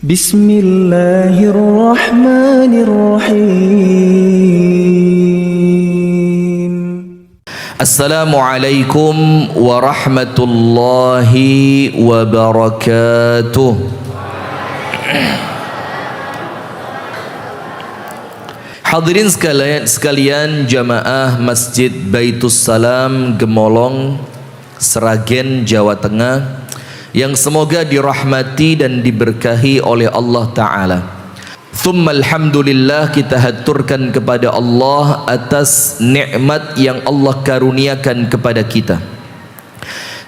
Bismillahirrahmanirrahim. Assalamualaikum warahmatullahi wabarakatuh. Hadirin sekalian jamaah Masjid Baitus Salam Gemolong, Sragen, Jawa Tengah, yang semoga dirahmati dan diberkahi oleh Allah Ta'ala. Thumma alhamdulillah, kita haturkan kepada Allah atas nikmat yang Allah karuniakan kepada kita,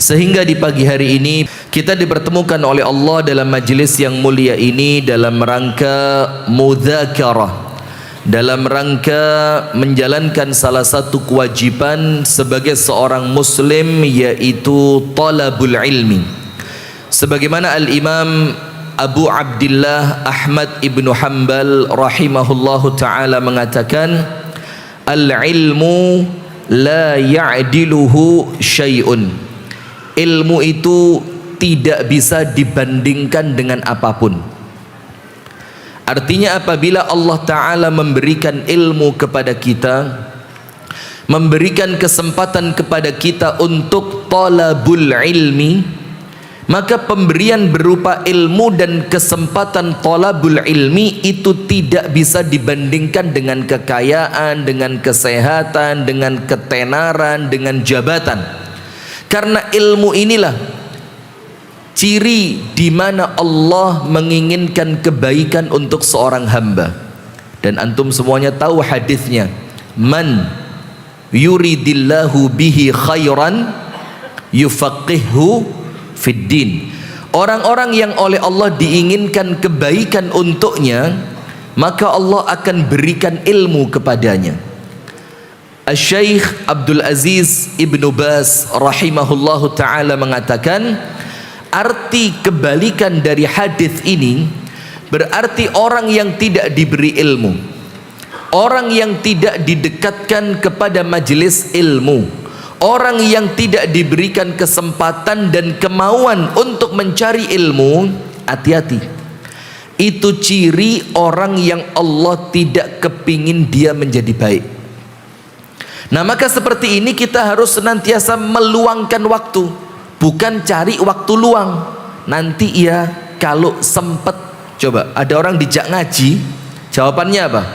sehingga di pagi hari ini kita dipertemukan oleh Allah dalam majlis yang mulia ini dalam rangka mudzakarah, dalam rangka menjalankan salah satu kewajiban sebagai seorang muslim, yaitu talabul ilmi. Sebagaimana Al-Imam Abu Abdillah Ahmad ibnu Hanbal rahimahullahu ta'ala mengatakan, al-ilmu la ya'diluhu syai'un. Ilmu itu tidak bisa dibandingkan dengan apapun. Artinya apabila Allah Ta'ala memberikan ilmu kepada kita, memberikan kesempatan kepada kita untuk talabul ilmi, maka pemberian berupa ilmu dan kesempatan talabul ilmi itu tidak bisa dibandingkan dengan kekayaan, dengan kesehatan, dengan ketenaran, dengan jabatan. Karena ilmu inilah ciri di mana Allah menginginkan kebaikan untuk seorang hamba. Dan antum semuanya tahu hadisnya, man yuridillahu bihi khairan yufaqihhu fid din. Orang-orang yang oleh Allah diinginkan kebaikan untuknya, maka Allah akan berikan ilmu kepadanya. Asy-Syaikh Abdul Aziz Ibnu Baz rahimahullahu ta'ala mengatakan, arti kebalikan dari hadis ini berarti orang yang tidak diberi ilmu, orang yang tidak didekatkan kepada majelis ilmu, orang yang tidak diberikan kesempatan dan kemauan untuk mencari ilmu, hati-hati. Itu ciri orang yang Allah tidak kepingin dia menjadi baik. Nah, maka seperti ini kita harus senantiasa meluangkan waktu, bukan cari waktu luang. Nanti ya kalau sempet. Coba ada orang dijak ngaji, jawabannya apa?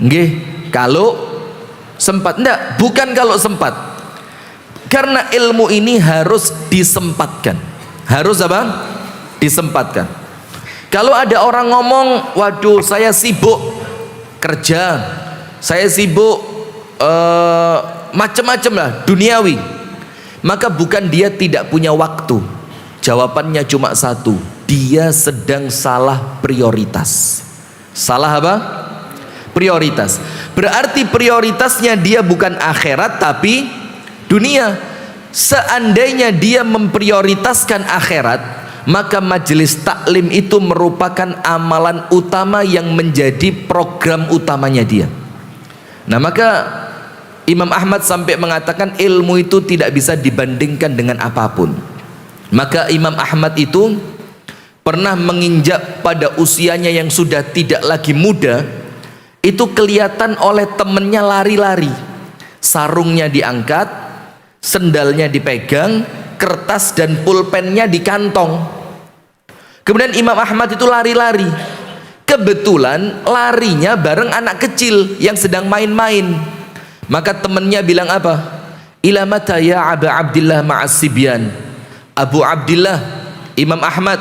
Nggih, kalau sempat. Enggak, bukan kalau sempat. Karena ilmu ini harus disempatkan. Harus apa? Disempatkan. Kalau ada orang ngomong, waduh saya sibuk kerja, saya sibuk macam-macam lah duniawi, maka bukan dia tidak punya waktu. Jawabannya cuma satu, dia sedang salah prioritas. Salah apa? Prioritas. Berarti prioritasnya dia bukan akhirat tapi dunia. Seandainya dia memprioritaskan akhirat, maka majelis taklim itu merupakan amalan utama yang menjadi program utamanya dia. Nah, maka Imam Ahmad sampai mengatakan ilmu itu tidak bisa dibandingkan dengan apapun. Maka Imam Ahmad itu pernah menginjak pada usianya yang sudah tidak lagi muda, itu kelihatan oleh temennya lari-lari, sarungnya diangkat, sendalnya dipegang, kertas dan pulpennya di kantong. Kemudian Imam Ahmad itu lari-lari, kebetulan larinya bareng anak kecil yang sedang main-main. Maka temennya bilang apa? Ila mata ya Aba Abdillah ma'as sibyan. Abu Abdillah, Imam Ahmad,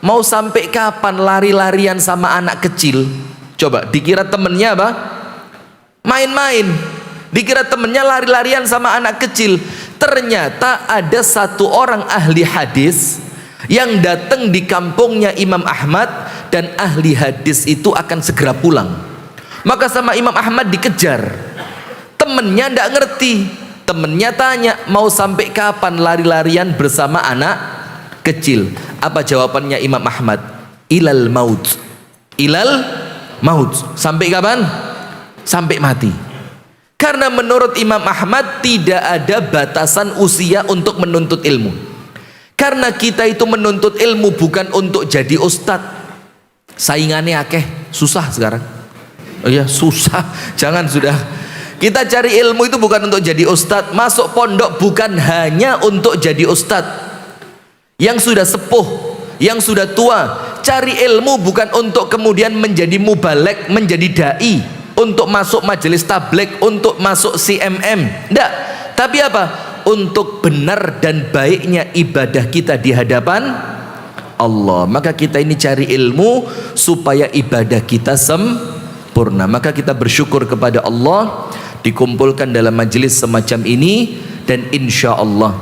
mau sampai kapan lari-larian sama anak kecil? Coba dikira temennya apa? Main-main. Dikira temennya lari-larian sama anak kecil. Ternyata ada satu orang ahli hadis yang datang di kampungnya Imam Ahmad, dan ahli hadis itu akan segera pulang. Maka sama Imam Ahmad dikejar. Temennya tidak ngerti. Temennya tanya, mau sampai kapan lari-larian bersama anak kecil? Apa jawabannya Imam Ahmad? Ilal maut. Ilal maut. Sampai kapan? Sampai mati. Karena menurut Imam Ahmad tidak ada batasan usia untuk menuntut ilmu. Karena kita itu menuntut ilmu bukan untuk jadi ustadz. Saingannya akeh, susah sekarang. Oh iya, susah. Jangan sudah. Kita cari ilmu itu bukan untuk jadi ustadz. Masuk pondok bukan hanya untuk jadi ustadz yang sudah sepuh, yang sudah tua. Cari ilmu bukan untuk kemudian menjadi mubalek, menjadi dai, untuk masuk majelis tabligh, untuk masuk CMM. Enggak. Tapi apa? Untuk benar dan baiknya ibadah kita di hadapan Allah. Maka kita ini cari ilmu supaya ibadah kita sempurna. Maka kita bersyukur kepada Allah dikumpulkan dalam majelis semacam ini, dan insya Allah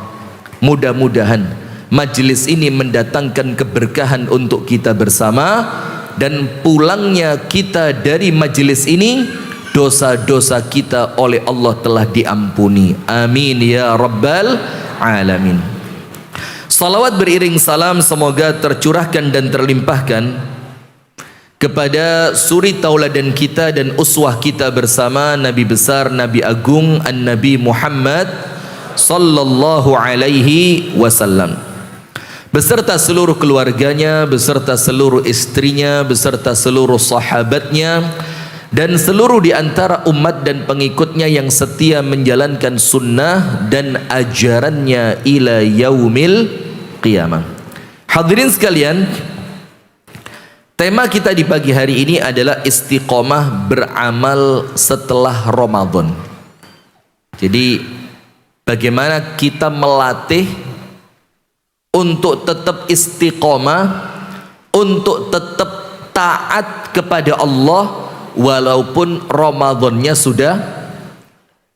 mudah-mudahan majelis ini mendatangkan keberkahan untuk kita bersama, dan pulangnya kita dari majelis ini dosa-dosa kita oleh Allah telah diampuni. Amin ya rabbal alamin. Salawat beriring salam semoga tercurahkan dan terlimpahkan kepada suri tauladan kita dan uswah kita bersama Nabi besar, Nabi agung, An-Nabi Muhammad sallallahu alaihi wasallam, beserta seluruh keluarganya, beserta seluruh istrinya, beserta seluruh sahabatnya, dan seluruh di antara umat dan pengikutnya yang setia menjalankan sunnah dan ajarannya ila yaumil qiyamah. Hadirin sekalian, tema kita di pagi hari ini adalah istiqomah beramal setelah Ramadan. Jadi bagaimana kita melatih untuk tetap istiqomah, untuk tetap taat kepada Allah walaupun Ramadannya sudah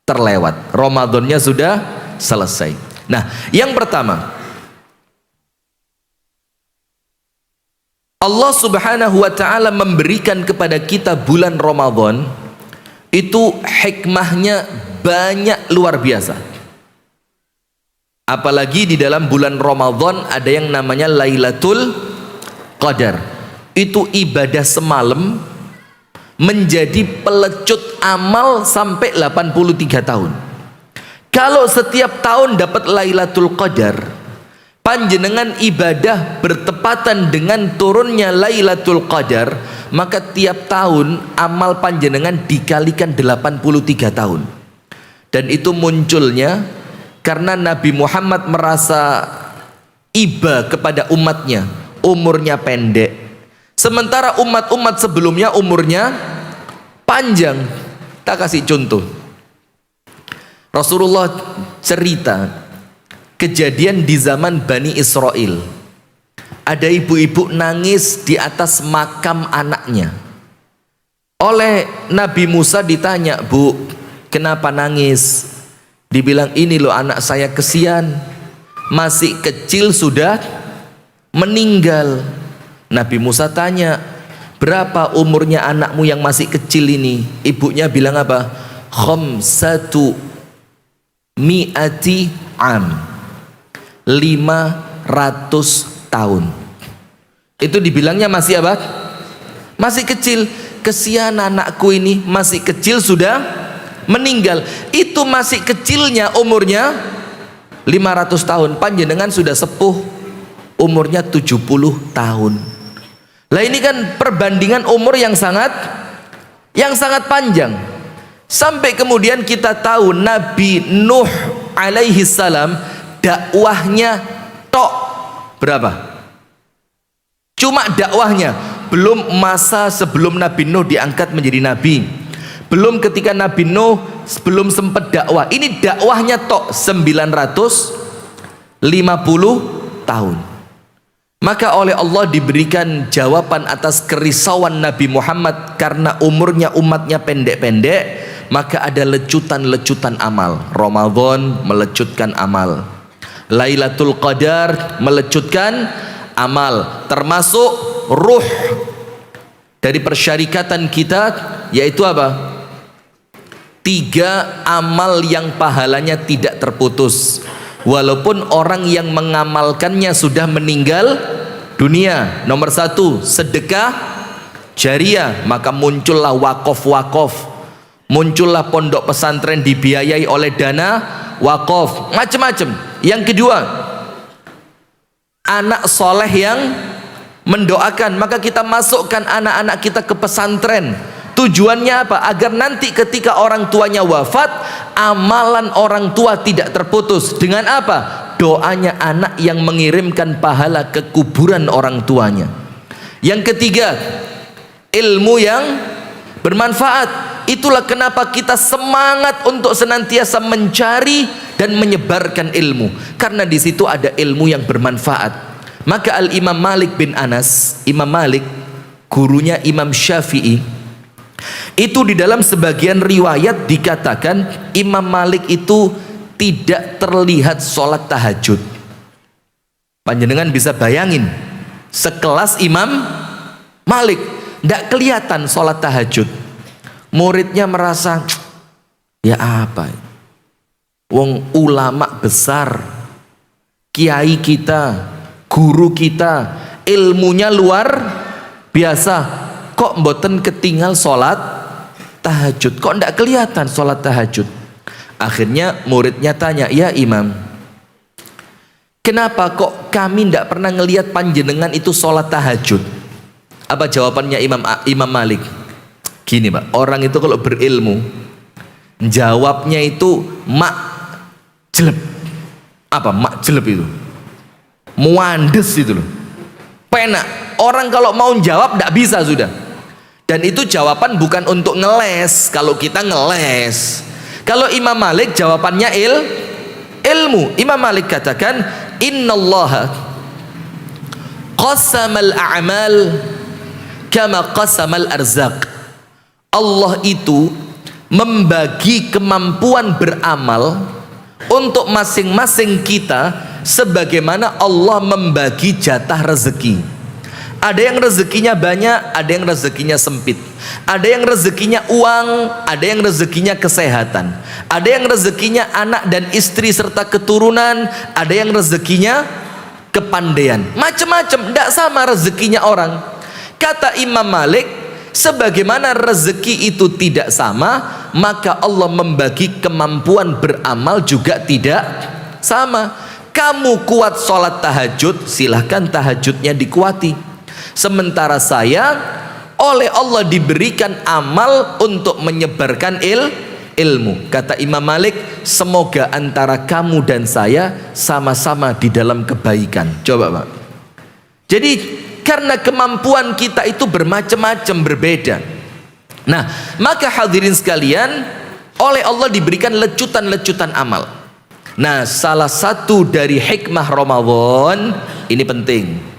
terlewat, Ramadannya sudah selesai. Nah, yang pertama, Allah subhanahu wa ta'ala memberikan kepada kita bulan Ramadan itu hikmahnya banyak, luar biasa. Apalagi di dalam bulan Ramadan ada yang namanya Lailatul Qadar. Itu ibadah semalam menjadi pelecut amal sampai 83 tahun. Kalau setiap tahun dapat Lailatul Qadar, panjenengan ibadah bertepatan dengan turunnya Lailatul Qadar, maka tiap tahun amal panjenengan dikalikan 83 tahun. Dan itu munculnya karena Nabi Muhammad merasa iba kepada umatnya, umurnya pendek, sementara umat-umat sebelumnya umurnya panjang. Tak kasih contoh, Rasulullah cerita kejadian di zaman Bani Israel. Ada ibu-ibu nangis di atas makam anaknya. Oleh Nabi Musa ditanya, "Bu, kenapa nangis?" Dibilang, "Ini loh anak saya kesian, masih kecil sudah meninggal." Nabi Musa tanya, "Berapa umurnya anakmu yang masih kecil ini?" Ibunya bilang apa? "Khamsatu mi'ati am." 500 tahun. Itu dibilangnya masih apa? Masih kecil. Kesian anakku ini masih kecil sudah meninggal. Itu masih kecilnya umurnya 500 tahun. Panjenengan sudah sepuh, umurnya 70 tahun. Lah ini kan perbandingan umur yang sangat panjang. Sampai kemudian kita tahu Nabi Nuh alaihi salam dakwahnya tok berapa? Cuma dakwahnya, belum masa sebelum Nabi Nuh diangkat menjadi nabi, belum ketika Nabi Nuh belum sempat dakwah. Ini dakwahnya tok 950 tahun. Maka oleh Allah diberikan jawaban atas kerisauan Nabi Muhammad karena umurnya umatnya pendek-pendek, maka ada lecutan-lecutan amal. Ramadan melecutkan amal, Lailatul Qadar melecutkan amal, termasuk ruh dari persyarikatan kita, yaitu apa? 3 amal yang pahalanya tidak terputus walaupun orang yang mengamalkannya sudah meninggal dunia. Nomor 1, sedekah jariah, maka muncullah wakaf, muncullah pondok pesantren dibiayai oleh dana wakaf, macam-macam. Yang kedua, anak soleh yang mendoakan. Maka kita masukkan anak-anak kita ke pesantren. Tujuannya apa? Agar nanti ketika orang tuanya wafat, amalan orang tua tidak terputus. Dengan apa? Doanya anak yang mengirimkan pahala ke kuburan orang tuanya. Yang ketiga, ilmu yang bermanfaat. Itulah kenapa kita semangat untuk senantiasa mencari dan menyebarkan ilmu, karena di situ ada ilmu yang bermanfaat. Maka Al-Imam Malik bin Anas, Imam Malik gurunya Imam Syafi'i, itu di dalam sebagian riwayat dikatakan Imam Malik itu tidak terlihat sholat tahajud. Panjenengan bisa bayangin, sekelas Imam Malik tidak kelihatan sholat tahajud. Muridnya merasa, ya apa, wong ulama besar, kiai kita, guru kita, ilmunya luar biasa, kok mboten ketinggal sholat tahajud, kok ndak kelihatan sholat tahajud. Akhirnya muridnya tanya, ya Imam, kenapa kok kami ndak pernah ngelihat panjenengan itu sholat tahajud? Apa jawabannya Imam Malik? Gini Pak, orang itu kalau berilmu jawabnya itu mak jeleb. Apa mak jeleb itu? Muandes itu loh, penak. Orang kalau mau jawab tidak bisa sudah. Dan itu jawaban bukan untuk ngeles. Kalau kita ngeles, kalau Imam Malik jawabannya ilmu. Imam Malik katakan, innallaha qasamal a'mal kama qasamal arzaq. Allah itu membagi kemampuan beramal untuk masing-masing kita sebagaimana Allah membagi jatah rezeki. Ada yang rezekinya banyak, ada yang rezekinya sempit. Ada yang rezekinya uang, ada yang rezekinya kesehatan. Ada yang rezekinya anak dan istri serta keturunan, ada yang rezekinya kepandaian. Macam-macam, tidak sama rezekinya orang. Kata Imam Malik, sebagaimana rezeki itu tidak sama, maka Allah membagi kemampuan beramal juga tidak sama. Kamu kuat sholat tahajud, silahkan tahajudnya dikuati. Sementara saya oleh Allah diberikan amal untuk menyebarkan ilmu. Kata Imam Malik, semoga antara kamu dan saya sama-sama di dalam kebaikan. Coba Pak. Jadi karena kemampuan kita itu bermacam-macam, berbeda. Nah, maka hadirin sekalian, oleh Allah diberikan lecutan-lecutan amal. Nah, salah satu dari hikmah Ramadan ini penting.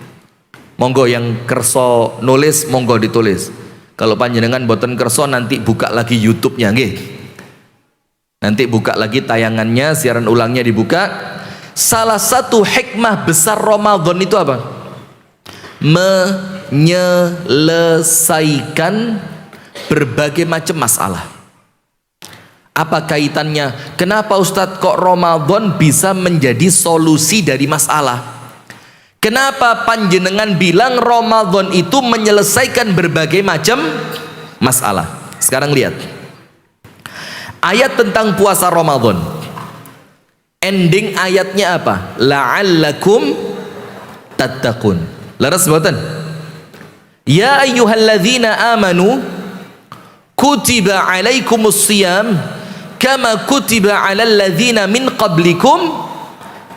Monggo yang kerso nulis, monggo ditulis. Kalau panjenengan boten kerso, nanti buka lagi YouTube-nya nggih. Nanti buka lagi tayangannya, siaran ulangnya dibuka. Salah satu hikmah besar Ramadan itu apa? Menyelesaikan berbagai macam masalah. Apa kaitannya? Kenapa Ustadz kok Ramadan bisa menjadi solusi dari masalah? Kenapa panjenengan bilang Ramadan itu menyelesaikan berbagai macam masalah? Sekarang lihat ayat tentang puasa Ramadan. Ending ayatnya apa? La'allakum tattaqun. Leres boten? Ya ayyuhalladzina amanu kutiba alaikumus siyam kama kutiba alal ladzina min qablikum.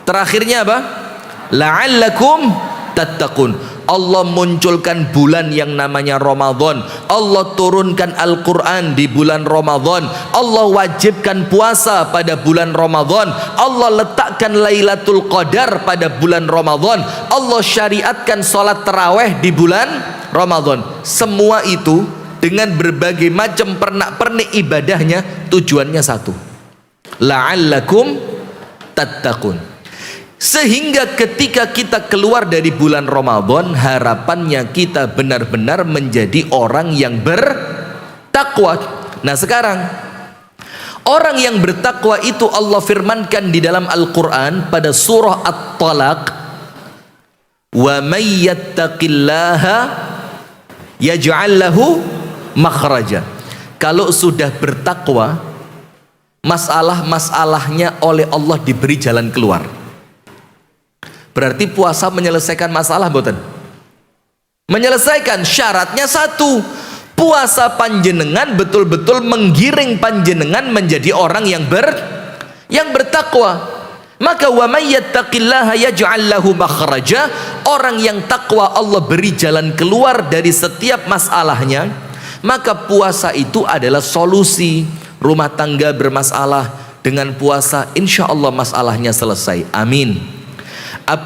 Terakhirnya apa? La'allakum tattaqun. Allah munculkan bulan yang namanya Ramadan. Allah turunkan Al-Quran di bulan Ramadan. Allah wajibkan puasa pada bulan Ramadan. Allah letakkan Lailatul Qadar pada bulan Ramadan. Allah syariatkan sholat taraweh di bulan Ramadan. Semua itu dengan berbagai macam pernak-pernik ibadahnya, tujuannya satu, la'allakum tattaqun. Sehingga ketika kita keluar dari bulan Ramadan, harapannya kita benar-benar menjadi orang yang bertakwa. Nah sekarang, orang yang bertakwa itu Allah firmankan di dalam Al-Quran pada surah At-Talaq, wa may yattaqillaha yaj'al lahu makhraja. Kalau sudah bertakwa, masalah-masalahnya oleh Allah diberi jalan keluar. Berarti puasa menyelesaikan masalah mboten? Menyelesaikan. Syaratnya satu, puasa panjenengan betul-betul menggiring panjenengan menjadi orang yang bertakwa. Maka wa may yattaqillaha yaj'al lahu makhraja, orang yang takwa Allah beri jalan keluar dari setiap masalahnya. Maka puasa itu adalah solusi. Rumah tangga bermasalah, dengan puasa insya Allah masalahnya selesai, amin.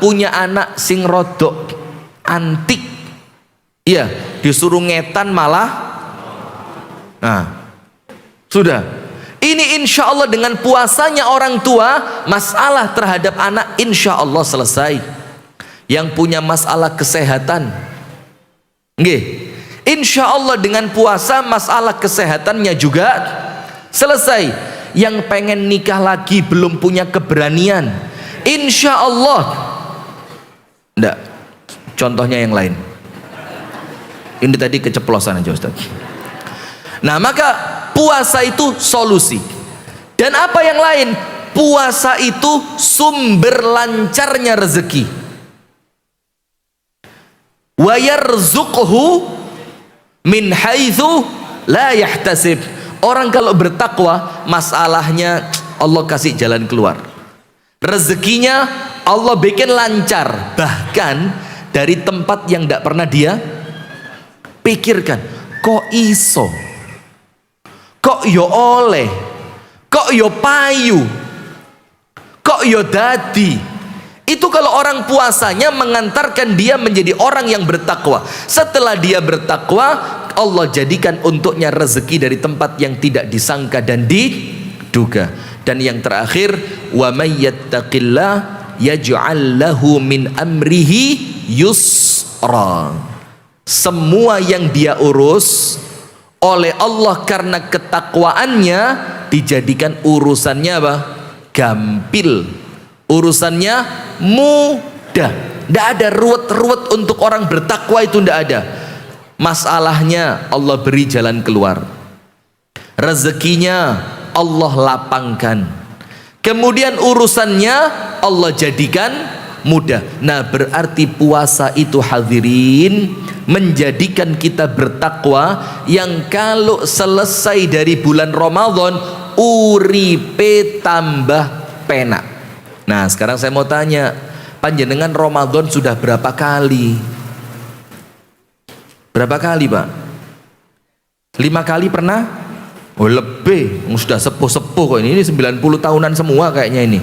Punya anak sing rodok antik, iya, disuruh ngetan malah, nah sudah. Ini insya Allah dengan puasanya orang tua, masalah terhadap anak insya Allah selesai. Yang punya masalah kesehatan, nggih, insya Allah dengan puasa masalah kesehatannya juga selesai. Yang pengen nikah lagi belum punya keberanian, insya Allah enggak. Contohnya yang lain. Ini tadi keceplosan aja Ustaz. Nah, maka puasa itu solusi. Dan apa yang lain? Puasa itu sumber lancarnya rezeki. Wa yarzuqhu min haitsu la yahtasib. Orang kalau bertakwa, masalahnya Allah kasih jalan keluar. Rezekinya Allah bikin lancar, bahkan dari tempat yang tidak pernah dia pikirkan. Kok iso? Kok yo oleh? Kok yo payu? Kok yo dadi? Itu kalau orang puasanya mengantarkan dia menjadi orang yang bertakwa. Setelah dia bertakwa, Allah jadikan untuknya rezeki dari tempat yang tidak disangka dan diduga. Dan yang terakhir, wa may yattaqillah yaj'al lahu min amrihi yusra. Semua yang dia urus oleh Allah karena ketakwaannya dijadikan urusannya apa? Gampil. Urusannya mudah. Tidak ada ruwet-ruwet untuk orang bertakwa, itu tidak ada. Masalahnya Allah beri jalan keluar, rezekinya Allah lapangkan, kemudian urusannya Allah jadikan mudah. Nah, berarti puasa itu hadirin menjadikan kita bertakwa, yang kalau selesai dari bulan Ramadan uripe tambah penak. Nah, sekarang saya mau tanya, panjenengan Ramadan sudah berapa kali? Berapa kali, Pak? 5 kali pernah? Oh, lebih. Sudah sepuh-sepuh kok ini 90 tahunan semua kayaknya ini.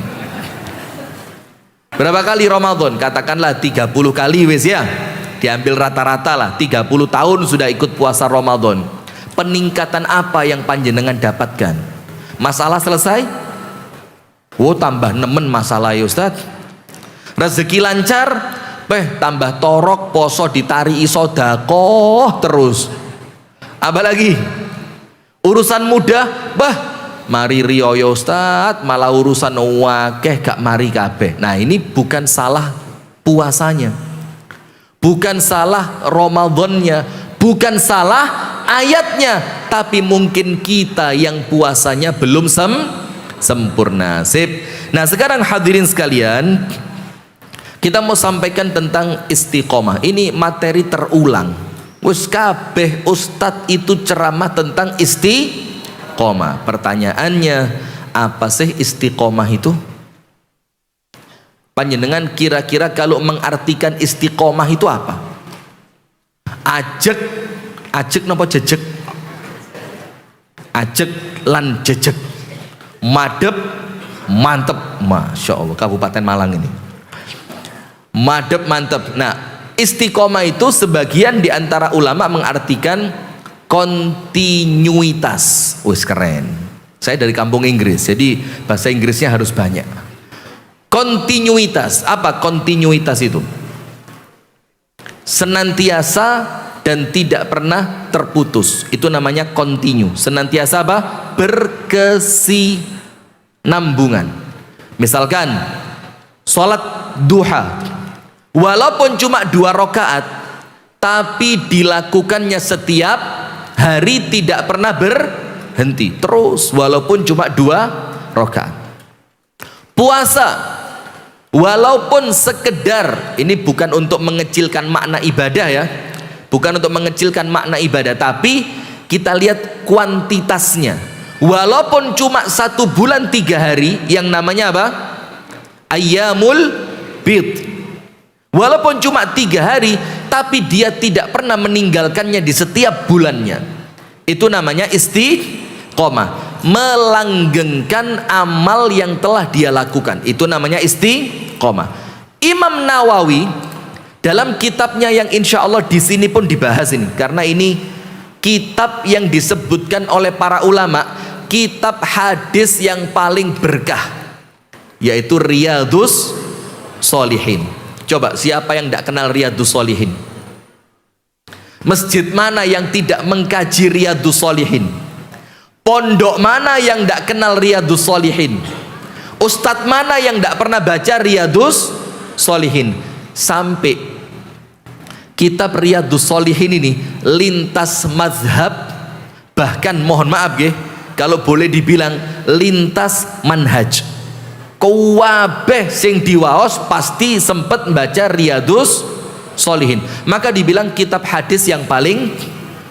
Berapa kali Ramadan? Katakanlah 30 kali wis ya. Diambil rata-rata lah, 30 tahun sudah ikut puasa Ramadan. Peningkatan apa yang panjenengan dapatkan? Masalah selesai? Oh, tambah nemen masalah ya Ustaz. Rezeki lancar? Tambah torok, poso ditarii sodakoh terus. Apa lagi? Urusan mudah, mari riyo Ustaz, malah urusan wakeh gak mari kabeh. Nah, ini bukan salah puasanya, bukan salah Ramadannya, bukan salah ayatnya, tapi mungkin kita yang puasanya belum sempurna. Sip. Nah, sekarang hadirin sekalian, kita mau sampaikan tentang istiqomah. Ini materi terulang. Wis kabeh ustadz itu ceramah tentang istiqomah. Pertanyaannya, apa sih istiqomah itu? Panjenengan kira-kira kalau mengartikan istiqomah itu apa? Ajek napa jejek? Ajek lan jejek. Madep, mantep. Masya Allah, Kabupaten Malang ini. Madep, mantep. Nah, istiqomah itu sebagian diantara ulama mengartikan kontinuitas. Wis keren. Saya dari kampung Inggris, jadi bahasa Inggrisnya harus banyak. Kontinuitas. Apa kontinuitas itu? Senantiasa dan tidak pernah terputus. Itu namanya kontinu. Senantiasa apa? Berkesinambungan. Misalkan sholat duha, walaupun cuma 2 rakaat, tapi dilakukannya setiap hari, tidak pernah berhenti terus, walaupun cuma 2 rakaat. Puasa Walaupun sekedar, ini bukan untuk mengecilkan makna ibadah ya, bukan untuk mengecilkan makna ibadah, tapi kita lihat kuantitasnya. Walaupun cuma 1 bulan 3 hari, yang namanya apa? Ayyamul bid. Walaupun cuma 3 hari, tapi dia tidak pernah meninggalkannya di setiap bulannya. Itu namanya istiqomah, melanggengkan amal yang telah dia lakukan. Itu namanya istiqomah. Imam Nawawi dalam kitabnya yang insya Allah di sini pun dibahas ini, karena ini kitab yang disebutkan oleh para ulama kitab hadis yang paling berkah, yaitu Riyadhus Shalihin. Coba siapa yang tidak kenal Riyadhus Shalihin? Masjid mana yang tidak mengkaji Riyadhus Shalihin? Pondok mana yang tidak kenal Riyadhus Shalihin? Ustadz mana yang tidak pernah baca Riyadhus Shalihin? Sampai kitab Riyadhus Shalihin ini lintas mazhab, bahkan mohon maaf ya, kalau boleh dibilang lintas manhaj. Kuwabeh sing diwaos pasti sempat membaca Riyadhus Shalihin. Maka dibilang kitab hadis yang paling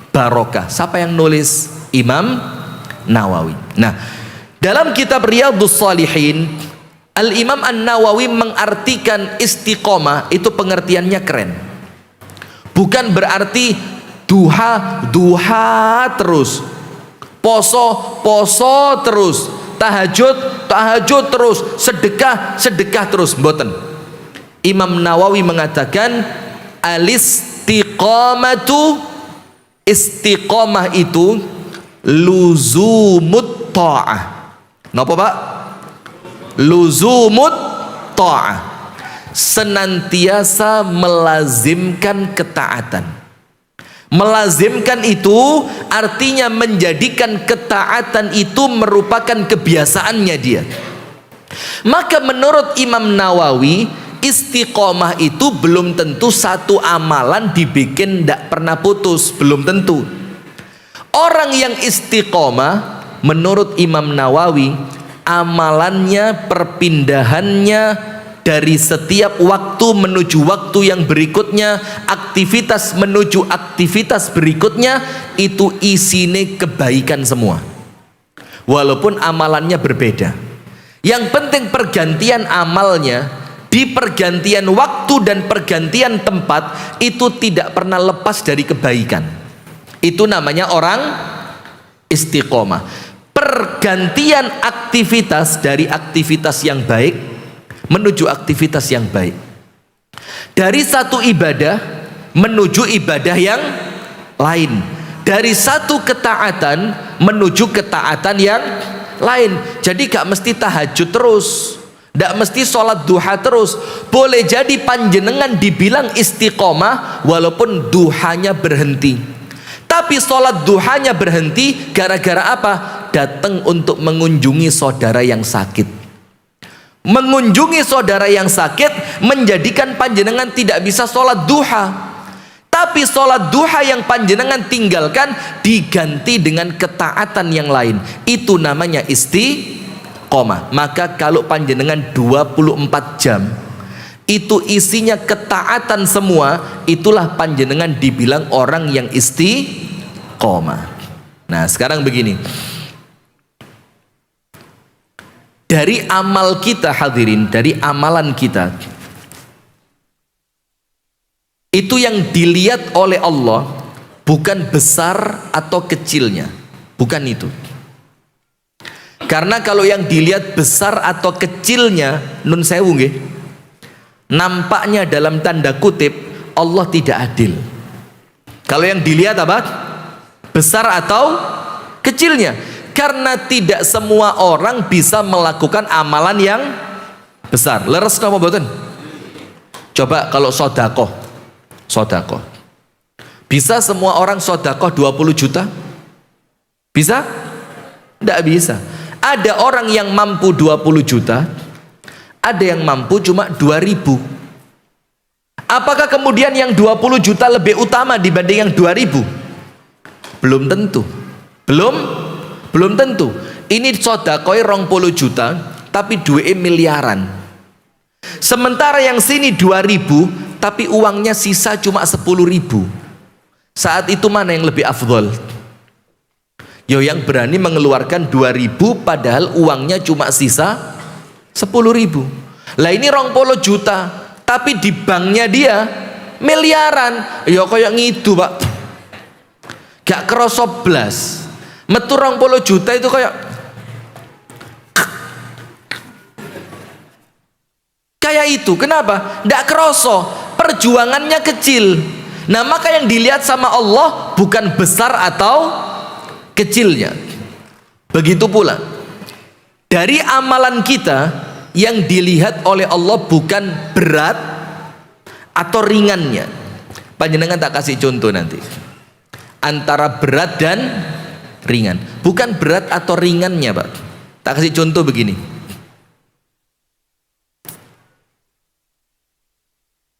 barokah. Siapa yang nulis? Imam Nawawi. Nah, dalam kitab Riyadhus Shalihin, Al-Imam An-Nawawi mengartikan istiqomah itu pengertiannya keren. Bukan berarti duha terus, poso terus, tahajud terus, sedekah terus, mboten. Imam Nawawi mengatakan istiqomah itu luzumut ta'ah. Napa Pak? Luzumut ta'ah, senantiasa melazimkan ketaatan. Melazimkan itu artinya menjadikan ketaatan itu merupakan kebiasaannya dia. Maka menurut Imam Nawawi, istiqomah itu belum tentu satu amalan dibikin tidak pernah putus, belum tentu. Orang yang istiqomah menurut Imam Nawawi, amalannya, perpindahannya dari setiap waktu menuju waktu yang berikutnya, aktivitas menuju aktivitas berikutnya, itu isine kebaikan semua. Walaupun amalannya berbeda, yang penting pergantian amalnya di pergantian waktu dan pergantian tempat itu tidak pernah lepas dari kebaikan. Itu namanya orang istiqomah. Pergantian aktivitas dari aktivitas yang baik menuju aktivitas yang baik, dari satu ibadah menuju ibadah yang lain, dari satu ketaatan menuju ketaatan yang lain. Jadi gak mesti tahajud terus, gak mesti sholat duha terus. Boleh jadi panjenengan dibilang istiqomah walaupun duhanya berhenti, tapi sholat duhanya berhenti gara-gara apa? Datang untuk mengunjungi saudara yang sakit. Mengunjungi saudara yang sakit menjadikan panjenengan tidak bisa sholat duha, tapi sholat duha yang panjenengan tinggalkan diganti dengan ketaatan yang lain. Itu namanya istiqomah. Maka kalau panjenengan 24 jam itu isinya ketaatan semua, itulah panjenengan dibilang orang yang istiqomah. Nah sekarang begini, dari amal kita hadirin, dari amalan kita itu yang dilihat oleh Allah bukan besar atau kecilnya, bukan itu. Karena kalau yang dilihat besar atau kecilnya, nun sewu nggih, nampaknya dalam tanda kutip Allah tidak adil. Kalau yang dilihat apa? Besar atau kecilnya. Karena tidak semua orang bisa melakukan amalan yang besar. Leres napa mboten? Coba kalau sodakoh, bisa semua orang sodakoh 20 juta? Bisa? Tidak bisa. Ada orang yang mampu 20 juta, ada yang mampu cuma 2.000. Apakah kemudian yang 20 juta lebih utama dibanding yang 2.000? Belum tentu. Belum tentu. Ini sodakoi 20 juta tapi duitnya miliaran. Sementara yang sini 2.000 tapi uangnya sisa cuma 10.000. Saat itu mana yang lebih afdol? Yo yang berani mengeluarkan 2.000 padahal uangnya cuma sisa 10.000. Lah ini 20 juta tapi di banknya dia miliaran. Yo kayak ngidu Pak, gak kerasa blas. Metu 20 juta itu kayak itu. Kenapa? Ndak kroso, perjuangannya kecil. Nah maka yang dilihat sama Allah bukan besar atau kecilnya. Begitu pula dari amalan kita yang dilihat oleh Allah bukan berat atau ringannya. Panjenengan tak kasih contoh nanti antara berat dan ringan. Bukan berat atau ringannya Pak. Tak kasih contoh begini.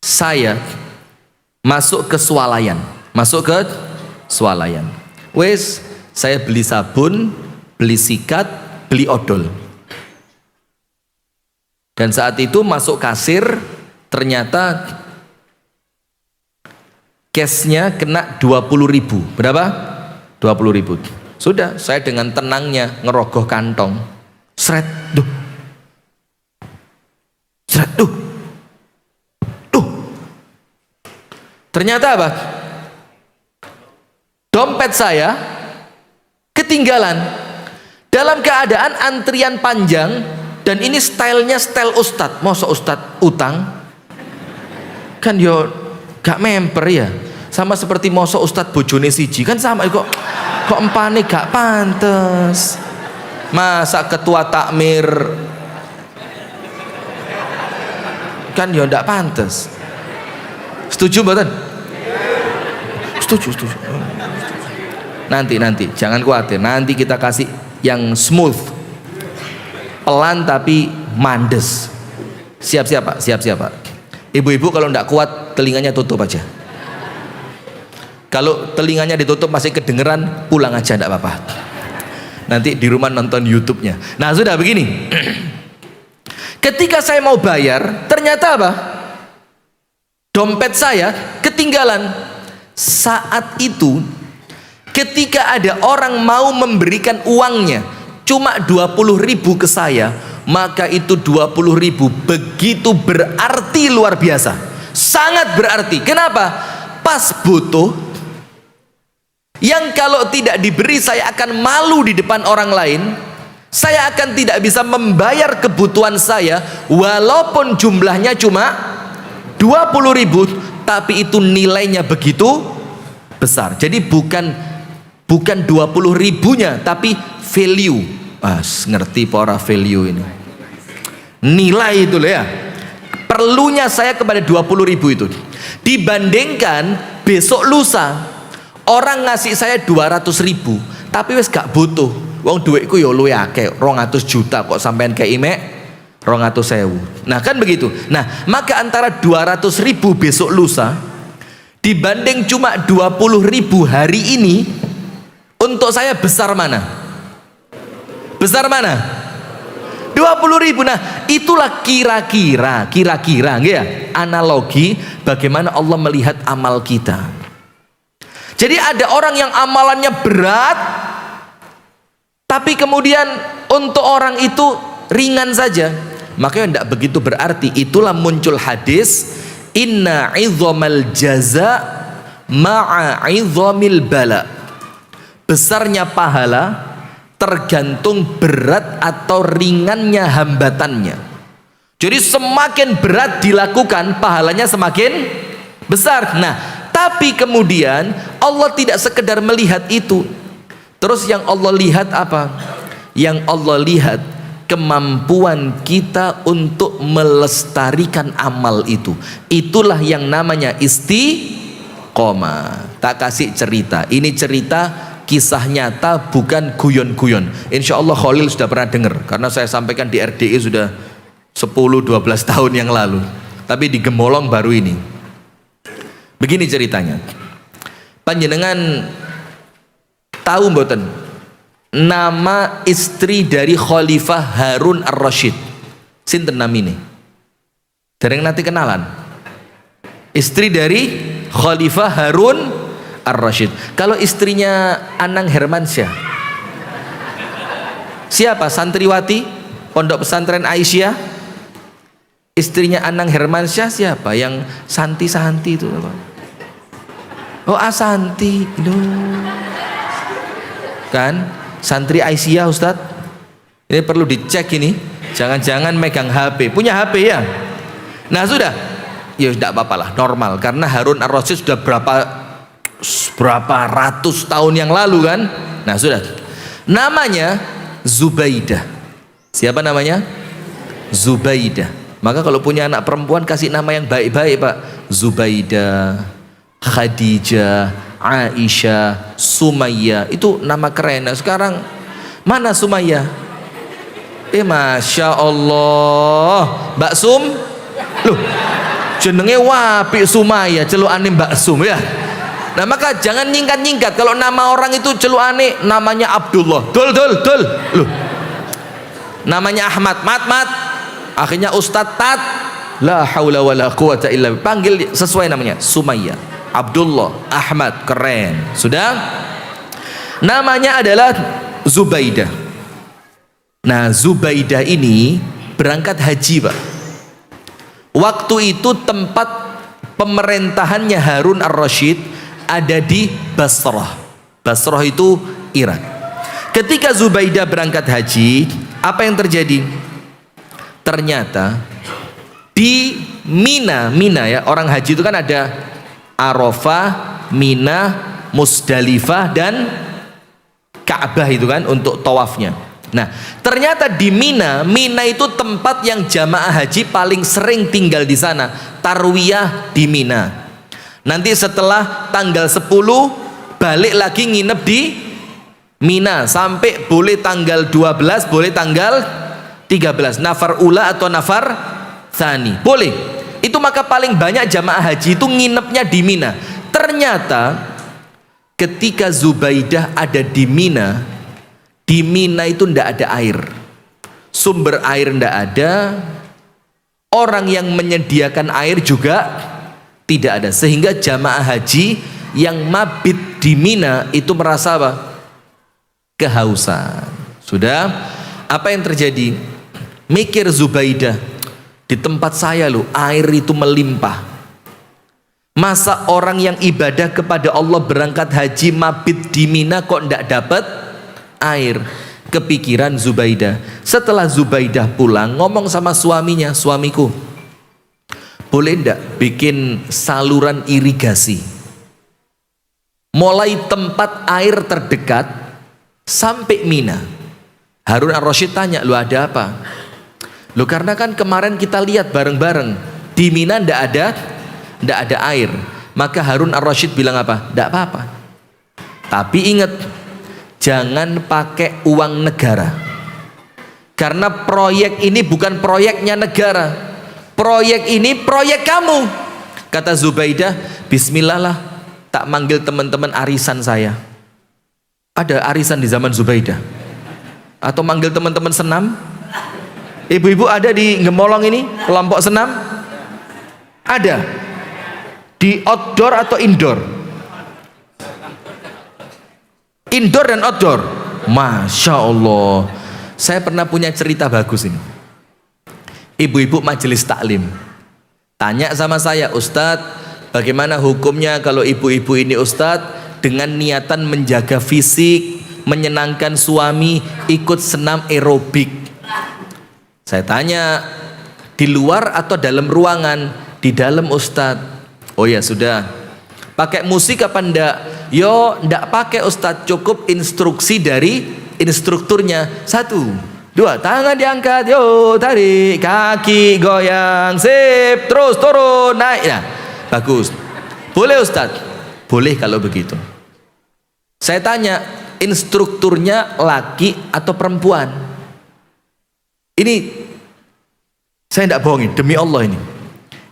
Saya masuk ke swalayan, wes saya beli sabun, beli sikat, beli odol, dan saat itu masuk kasir ternyata cashnya kena 20.000. Berapa? 20.000. Sudah, saya dengan tenangnya ngerogoh kantong, seret, duh, ternyata apa? Dompet saya ketinggalan dalam keadaan antrian panjang, dan ini stylenya style ustadz. Masa ustadz utang? Kan yo gak memper ya. Sama seperti masa ustadz bojone siji, kan sama kok empane gak pantes. Masa ketua takmir kan yo ndak pantes. Setuju mboten? Setuju. Nanti jangan khawatir, nanti kita kasih yang smooth, pelan tapi mandes. Siap-siap Pak. Ibu-ibu kalau ndak kuat telinganya tutup aja. Kalau telinganya ditutup masih kedengeran, pulang aja ndak apa-apa. Nanti di rumah nonton YouTube-nya. Nah sudah begini. Ketika saya mau bayar, ternyata apa? Dompet saya ketinggalan. Saat itu ketika ada orang mau memberikan uangnya cuma 20.000 ke saya, maka itu 20.000 begitu berarti, luar biasa, sangat berarti. Kenapa? Pas butuh, yang kalau tidak diberi saya akan malu di depan orang lain, saya akan tidak bisa membayar kebutuhan saya walaupun jumlahnya cuma 20.000, tapi itu nilainya begitu besar. Jadi bukan 20.000-nya, tapi value. Ngerti para value ini, nilai itu loh ya. Perlunya saya kepada 20.000 itu dibandingkan besok lusa orang ngasih saya 200.000 tapi wes gak butuh. Wong duitku ya luwe akeh, 200 juta kok sampean kayak imek 200.000. Nah kan begitu. Nah maka antara 200.000 besok lusa dibanding cuma 20.000 hari ini, untuk saya besar mana? 20.000. Nah itulah kira-kira ya, analogi bagaimana Allah melihat amal kita. Jadi ada orang yang amalannya berat tapi kemudian untuk orang itu ringan saja, makanya tidak begitu berarti. Itulah muncul hadis inna idzamal jaza ma'a idzamil bala. Besarnya pahala tergantung berat atau ringannya hambatannya. Jadi semakin berat dilakukan, pahalanya semakin besar. Nah tapi kemudian Allah tidak sekedar melihat itu. Terus yang Allah lihat apa? Yang Allah lihat kemampuan kita untuk melestarikan amal itu. Itulah yang namanya istiqomah. Tak kasih cerita, ini cerita kisah nyata, bukan guyon-guyon. Insya Allah Khalil sudah pernah dengar, karena saya sampaikan di RDI sudah 10-12 tahun yang lalu, tapi di Gemolong baru ini. Begini ceritanya. Panjenengan tahu mboten nama istri dari Khalifah Harun Ar-Rasyid? Sinten namine? Dereng nanti kenalan. Istri dari Khalifah Harun Ar-Rasyid. Kalau istrinya Anang Hermansyah, siapa? Santriwati Pondok Pesantren Aisyah. Istrinya Anang Hermansyah siapa? Yang Santi itu apa? Oh, Asanti. Kan? Santri Aisyah, Ustadz. Ini perlu dicek ini. Jangan-jangan megang HP. Punya HP ya? Nah, sudah. Ya tidak apa-apa lah, normal. Karena Harun Ar-Rasyid sudah berapa ratus tahun yang lalu kan. Nah, sudah. Namanya Zubaidah. Siapa namanya? Zubaidah. Maka kalau punya anak perempuan kasih nama yang baik-baik, Pak. Zubaidah, Khadijah, Aisyah, Sumayyah. Itu nama keren. Nah, sekarang mana Sumayyah? Masya Allah, Mbak Sum. Loh, jenenge wapi Sumayyah, celukane Mbak Sum ya. Nah, maka jangan nyingkat-nyingkat. Kalau nama orang itu celukane namanya Abdullah. Dul. Loh. Namanya Ahmad, Mat. Akhirnya Ustadz Tat. La haula wala quwata illa billah. Panggil sesuai namanya, Sumayyah, Abdullah, Ahmad, keren. Sudah? Namanya adalah Zubaidah. Nah, Zubaidah ini berangkat haji, Pak. Waktu itu tempat pemerintahannya Harun Ar-Rasyid ada di Basrah. Basrah itu Irak. Ketika Zubaidah berangkat haji, apa yang terjadi? Ternyata di Mina ya, orang haji itu kan ada Arafah, Mina, Musdalifah dan Ka'bah itu kan untuk tawafnya. Nah, ternyata di Mina itu tempat yang jamaah haji paling sering tinggal di sana. Tarwiyah di Mina. Nanti setelah tanggal 10 balik lagi nginep di Mina sampai boleh tanggal 12, boleh tanggal 13. Nafar ula atau nafar tsani. Boleh. Itu maka paling banyak jamaah haji itu nginepnya di Mina. Ternyata ketika Zubaidah ada di Mina itu ndak ada air, sumber air ndak ada, orang yang menyediakan air juga tidak ada, sehingga jamaah haji yang mabit di Mina itu merasa apa? Kehausan. Sudah, apa yang terjadi? Mikir Zubaidah, di tempat saya loh air itu melimpah. Masa orang yang ibadah kepada Allah berangkat haji mabit di Mina kok ndak dapat air? Kepikiran Zubaidah. Setelah Zubaidah pulang, ngomong sama suaminya, suamiku, boleh ndak bikin saluran irigasi mulai tempat air terdekat sampai Mina. Harun Ar-Rasyid tanya, lu ada apa? Lu karena kan kemarin kita lihat bareng-bareng di Mina ndak ada air. Maka Harun Ar-Rasyid bilang apa? Ndak apa-apa, tapi ingat, jangan pakai uang negara, karena proyek ini bukan proyeknya negara, proyek ini proyek kamu. Kata Zubaidah, bismillah lah, tak manggil teman-teman arisan saya. Ada arisan di zaman Zubaidah? Atau manggil teman-teman senam? Ibu-ibu ada di Gemolong ini kelompok senam? Ada? Di outdoor atau indoor? Indoor dan outdoor. Masya Allah. Saya pernah punya cerita bagus ini. Ibu-ibu majelis taklim tanya sama saya, Ustadz, bagaimana hukumnya kalau ibu-ibu ini Ustadz dengan niatan menjaga fisik, menyenangkan suami, ikut senam aerobik? Saya tanya, di luar atau dalam ruangan? Di dalam, Ustadz. Oh ya sudah. Pakai musik apa enggak? Yo, ndak pakai Ustadz, cukup instruksi dari instrukturnya. 1, 2, tangan diangkat, yo tarik, kaki goyang, sip, terus turun, naik. Nah, bagus. Boleh Ustadz? Boleh kalau begitu. Saya tanya, instrukturnya laki atau perempuan? Ini saya ndak bohongin, demi Allah ini.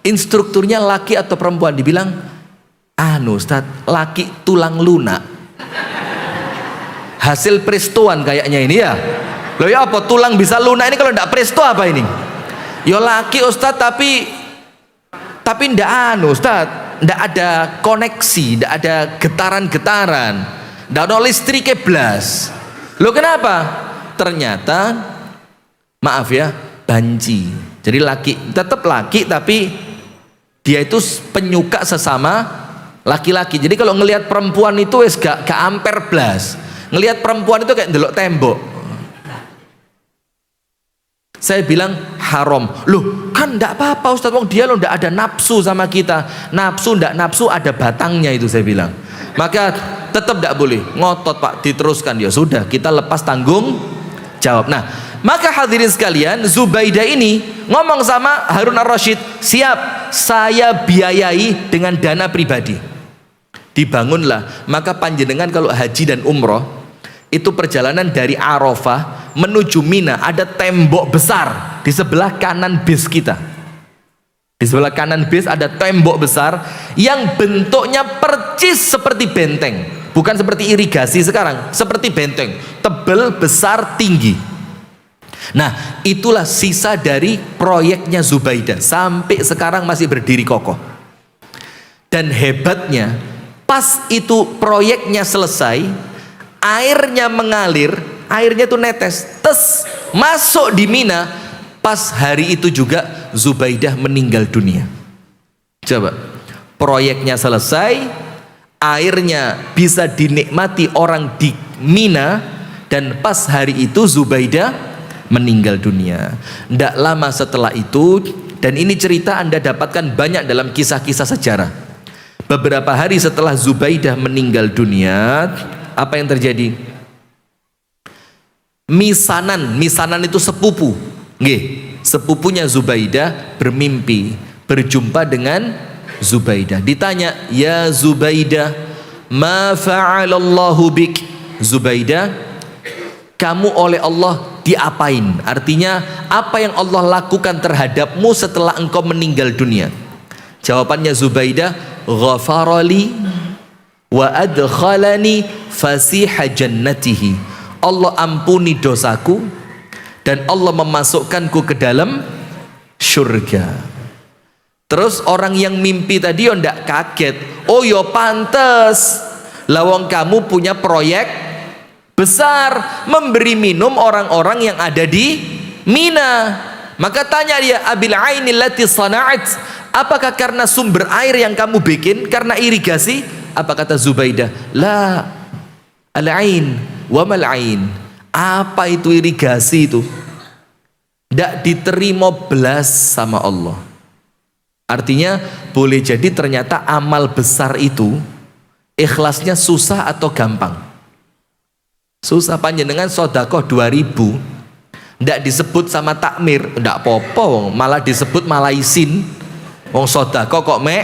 Instrukturnya laki atau perempuan? Dibilang, anu Ustadz, laki tulang lunak. Hasil prestoan kayaknya ini ya. Loh ya apa tulang bisa lunak ini, kalau ndak presto apa ini? Ya laki Ustadz tapi Tapi ndak Ustaz, ndak ada koneksi, ndak ada getaran-getaran, ndak ada listrik blas. Loh kenapa? Ternyata maaf ya, banci. Jadi laki, tetap laki tapi dia itu penyuka sesama laki-laki. Jadi kalau ngelihat perempuan itu wis gak amper blas. Ngelihat perempuan itu kayak ndelok tembok. Saya bilang haram. Loh kan ndak apa-apa Ustaz, wong dia lo ndak ada nafsu sama kita. Nafsu ndak nafsu ada batangnya itu, saya bilang. Maka tetap ndak boleh. Ngotot Pak, diteruskan. Ya sudah, kita lepas tanggung jawab. Nah, maka hadirin sekalian, Zubaidah ini ngomong sama Harun ar-Rasyid, siap, saya biayai dengan dana pribadi. Dibangunlah. Maka panjenengan kalau haji dan umroh itu perjalanan dari Arafah menuju Mina, ada tembok besar di sebelah kanan bis kita. Di sebelah kanan bis ada tembok besar yang bentuknya percis seperti benteng, bukan seperti irigasi sekarang, seperti benteng, tebal, besar, tinggi. Nah, itulah sisa dari proyeknya Zubaidah, sampai sekarang masih berdiri kokoh. Dan hebatnya, pas itu proyeknya selesai, airnya mengalir, airnya tuh netes, tes, masuk di Mina. Pas hari itu juga Zubaidah meninggal dunia. Coba, proyeknya selesai, airnya bisa dinikmati orang di Mina, dan pas hari itu Zubaidah meninggal dunia. Tidak lama setelah itu, dan ini cerita Anda dapatkan banyak dalam kisah-kisah sejarah. Beberapa hari setelah Zubaidah meninggal dunia, apa yang terjadi? Misanan itu sepupu, sepupunya Zubaidah bermimpi berjumpa dengan Zubaidah. Ditanya, ya Zubaidah, ma fa'alallahu bik? Zubaidah, kamu oleh Allah diapain? Artinya, apa yang Allah lakukan terhadapmu setelah engkau meninggal dunia? Jawabannya Zubaidah, ghafarali wa adkhalani fasiha jannatihi. Allah ampuni dosaku dan Allah memasukkanku ke dalam surga. Terus orang yang mimpi tadi yo ndak kaget. Oh yo pantes, lawang kamu punya proyek besar, memberi minum orang-orang yang ada di Mina. Maka tanya dia, abil ainil lati sana'at, apakah karena sumber air yang kamu bikin, karena irigasi? Apa kata Zubaidah? La al-ain wa mal ain. Apa itu irigasi itu? Tidak diterima belas sama Allah. Artinya boleh jadi ternyata amal besar itu ikhlasnya susah atau gampang. Susah. Panjenengan sodakoh 2000 tidak disebut sama takmir, tidak popo, malah disebut malah isin. Wong sodakoh kok mek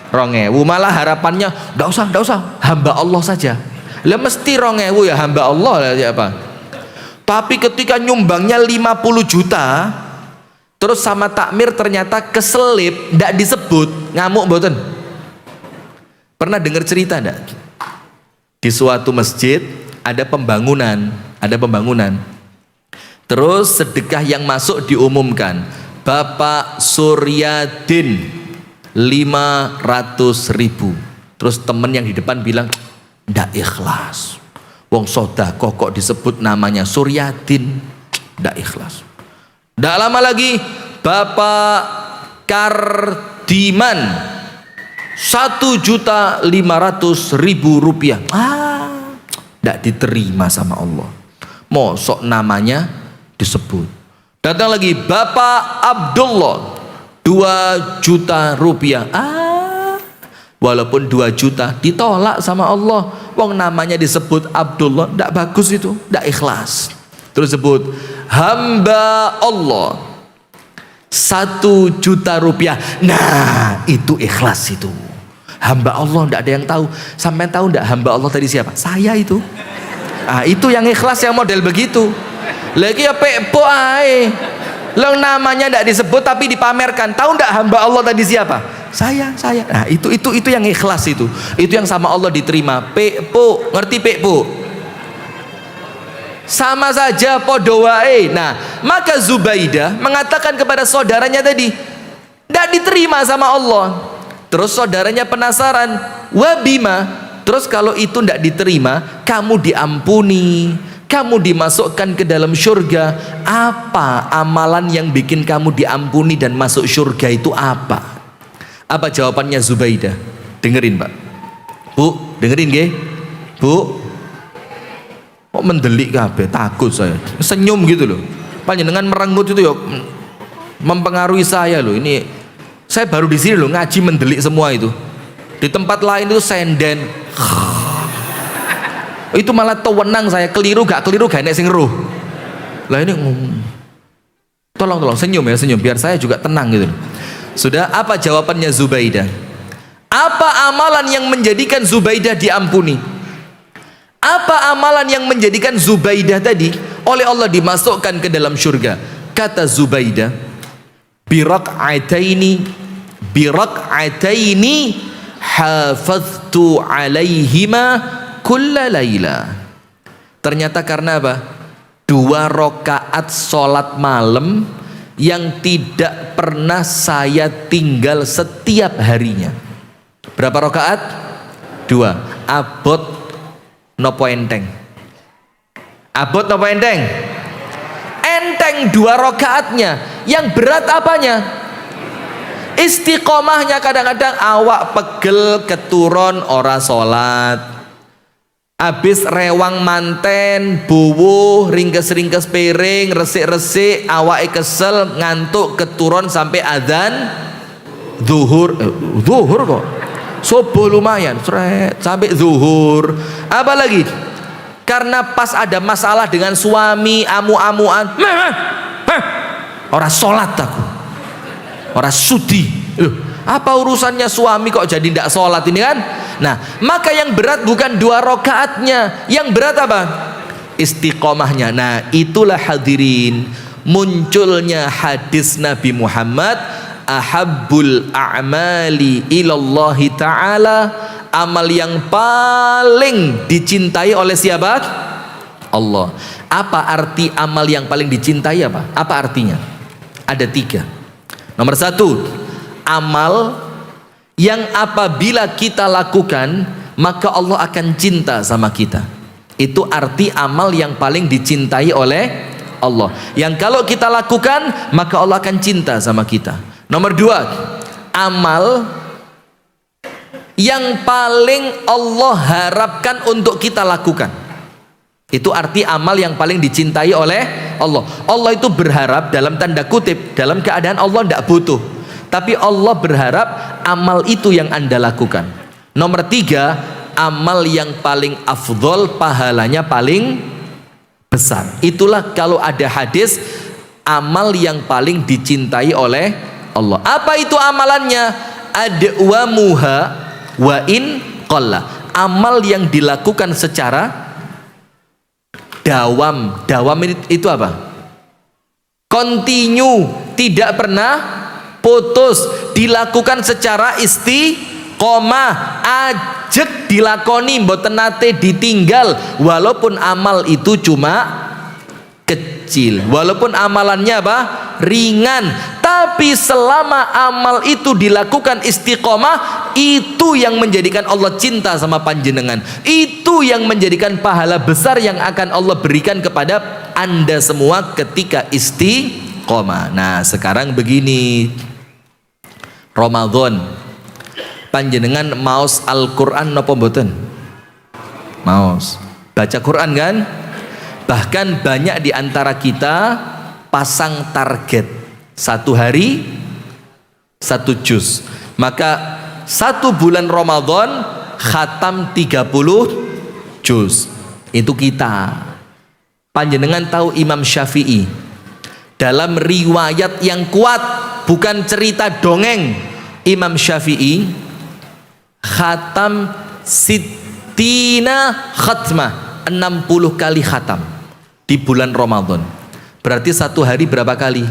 2000, malah harapannya tidak usah, hamba Allah saja. Lah mesti 2000 ya hamba Allah lah apa. Tapi ketika nyumbangnya 50 juta, terus sama takmir ternyata keselip, tidak disebut, ngamuk mboten? Pernah dengar cerita enggak? Di suatu masjid ada pembangunan. Terus sedekah yang masuk diumumkan, Bapak Suryadin 500.000. Terus temen yang di depan bilang, ndak ikhlas, wong sodakoh kok disebut namanya Suryadin, ndak ikhlas. Ndak lama lagi Bapak Kardiman 1.500.000 rupiah. Ndak diterima sama Allah, mosok namanya disebut. Datang lagi Bapak Abdullah 2 juta rupiah. Walaupun 2 juta ditolak sama Allah, wong namanya disebut Abdullah, tidak bagus itu, tidak ikhlas. Terus sebut hamba Allah 1 juta rupiah. Nah itu ikhlas itu. Hamba Allah tidak ada yang tahu. Sampai tahu tidak hamba Allah tadi siapa? Saya itu. Itu yang ikhlas, yang model begitu. Lagi ya pekpo ae. Lo namanya tidak disebut tapi dipamerkan. Tahu tidak hamba Allah tadi siapa? Saya. Nah itu yang ikhlas itu. Itu yang sama Allah diterima. Pekpo, ngerti pekpo? Sama saja podo wae. Nah, maka Zubaidah mengatakan kepada saudaranya tadi, tidak nggak diterima sama Allah. Terus saudaranya penasaran, wabima, terus kalau itu nggak diterima, kamu diampuni, kamu dimasukkan ke dalam surga, apa amalan yang bikin kamu diampuni dan masuk surga itu apa? Apa jawabannya Zubaidah? Dengerin Pak, Bu, dengerin nggih, Bu. Kok mendelik kabeh, takut saya, senyum gitu loh. Panjenengan merenggut itu ya mempengaruhi saya loh. Ini saya baru di sini loh ngaji mendelik semua itu. Di tempat lain itu senden. Itu malah tewenang saya, keliru gak enek sing ruh. Lah ini tolong senyum ya, senyum biar saya juga tenang gitu. Sudah, apa jawabannya Zubaidah? Apa amalan yang menjadikan Zubaidah diampuni? Apa amalan yang menjadikan Zubaidah tadi oleh Allah dimasukkan ke dalam surga? Kata Zubaidah, birak'ataini hafaztu alaihima kulla laila. Ternyata karena apa? 2 rakaat sholat malam yang tidak pernah saya tinggal setiap harinya. Berapa rakaat? 2. Abot nopo enteng. Abot nopo enteng? Enteng 2 rakaatnya. Yang berat apanya? Istiqomahnya. Kadang-kadang awak pegel keturun ora sholat, habis rewang manten, buwuh, ringkes-ringkes piring, resik-resik, awake kesel, ngantuk, keturun sampai adzan zuhur. Zuhur kok subuh lumayan, sampai zuhur. Apa lagi? Karena pas ada masalah dengan suami, amu-amuan, ora sholat aku, ora sudi. Apa urusannya suami kok jadi tidak sholat ini kan? Nah, maka yang berat bukan 2 rakaatnya, yang berat apa? Istiqomahnya. Nah, itulah hadirin munculnya hadis Nabi Muhammad, ahabbul a'mali ilallahi ta'ala, amal yang paling dicintai oleh siapa? Allah. Apa arti amal yang paling dicintai apa? Apa artinya? Ada 3. Nomor 1, amal yang apabila kita lakukan maka Allah akan cinta sama kita. Itu arti amal yang paling dicintai oleh Allah, yang kalau kita lakukan maka Allah akan cinta sama kita. Nomor 2, amal yang paling Allah harapkan untuk kita lakukan. Itu arti amal yang paling dicintai oleh Allah. Allah itu berharap dalam tanda kutip, dalam keadaan Allah tidak butuh, tapi Allah berharap amal itu yang Anda lakukan. Nomor 3, amal yang paling afdol, pahalanya paling besar. Itulah kalau ada hadis amal yang paling dicintai oleh Allah. Apa itu amalannya? Adwamuha wa in qalla. Amal yang dilakukan secara dawam. Dawam itu apa? Continue, tidak pernah putus, dilakukan secara istiqomah, ajek dilakoni, mboten nate ditinggal, walaupun amal itu cuma kecil, walaupun amalannya apa? Ringan, tapi selama amal itu dilakukan istiqomah, itu yang menjadikan Allah cinta sama panjenengan, itu yang menjadikan pahala besar yang akan Allah berikan kepada Anda semua ketika istiqomah. Nah, sekarang begini, Ramadan panjenengan maos Al-Quran napa mboten? Maos, baca Quran kan? Bahkan banyak di antara kita pasang target 1 hari 1 juz. Maka 1 bulan Ramadan khatam 30 juz. Itu kita. Panjenengan tahu Imam Syafi'i dalam riwayat yang kuat, bukan cerita dongeng, Imam Syafi'i khatam sittina khatmah, 60 kali khatam di bulan Ramadan. Berarti 1 hari berapa kali?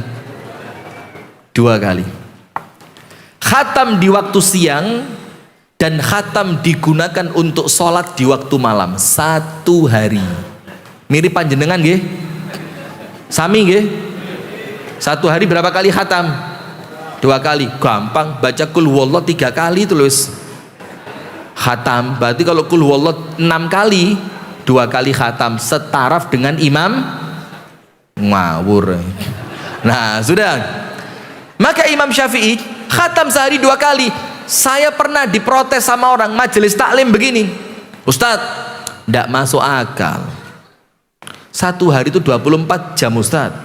2 kali. Khatam di waktu siang dan khatam digunakan untuk sholat di waktu malam 1 hari. Mirip panjenengan nggih? Sami nggih? 1 hari berapa kali khatam? 2 kali gampang, baca kul huwallah 3 kali terus khatam. Berarti kalau kul huwallah 6 kali, 2 kali khatam, setaraf dengan imam. Ngawur. Nah sudah, maka Imam Syafi'i khatam sehari 2 kali. Saya pernah diprotes sama orang majelis taklim begini, Ustadz, tidak masuk akal, 1 hari itu 24 jam Ustadz,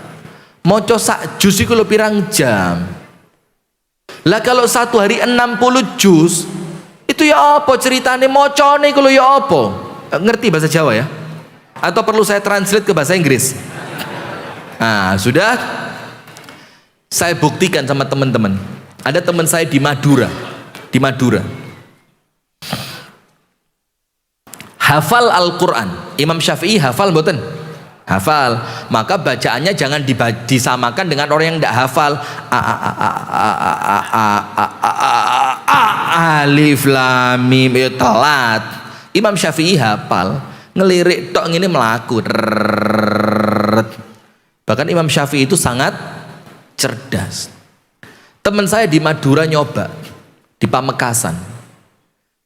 moco sak juz itu lebih pirang jam lah. Kalau 1 hari 60 juz itu ya apa ceritanya, mocone kalau ya apa? Ngerti bahasa Jawa ya? Atau perlu saya translate ke bahasa Inggris? Nah sudah, saya buktikan sama teman-teman. Ada teman saya di Madura, hafal Al-Quran. Imam Syafi'i hafal mboten? Hafal. Maka bacaannya jangan disamakan dengan orang yang tidak hafal. Alif lam mim, telat. Imam Syafi'i hafal, ngelirik tok ngene melaku. Bahkan Imam Syafi'i itu sangat cerdas. Teman saya di Madura nyoba, di Pamekasan,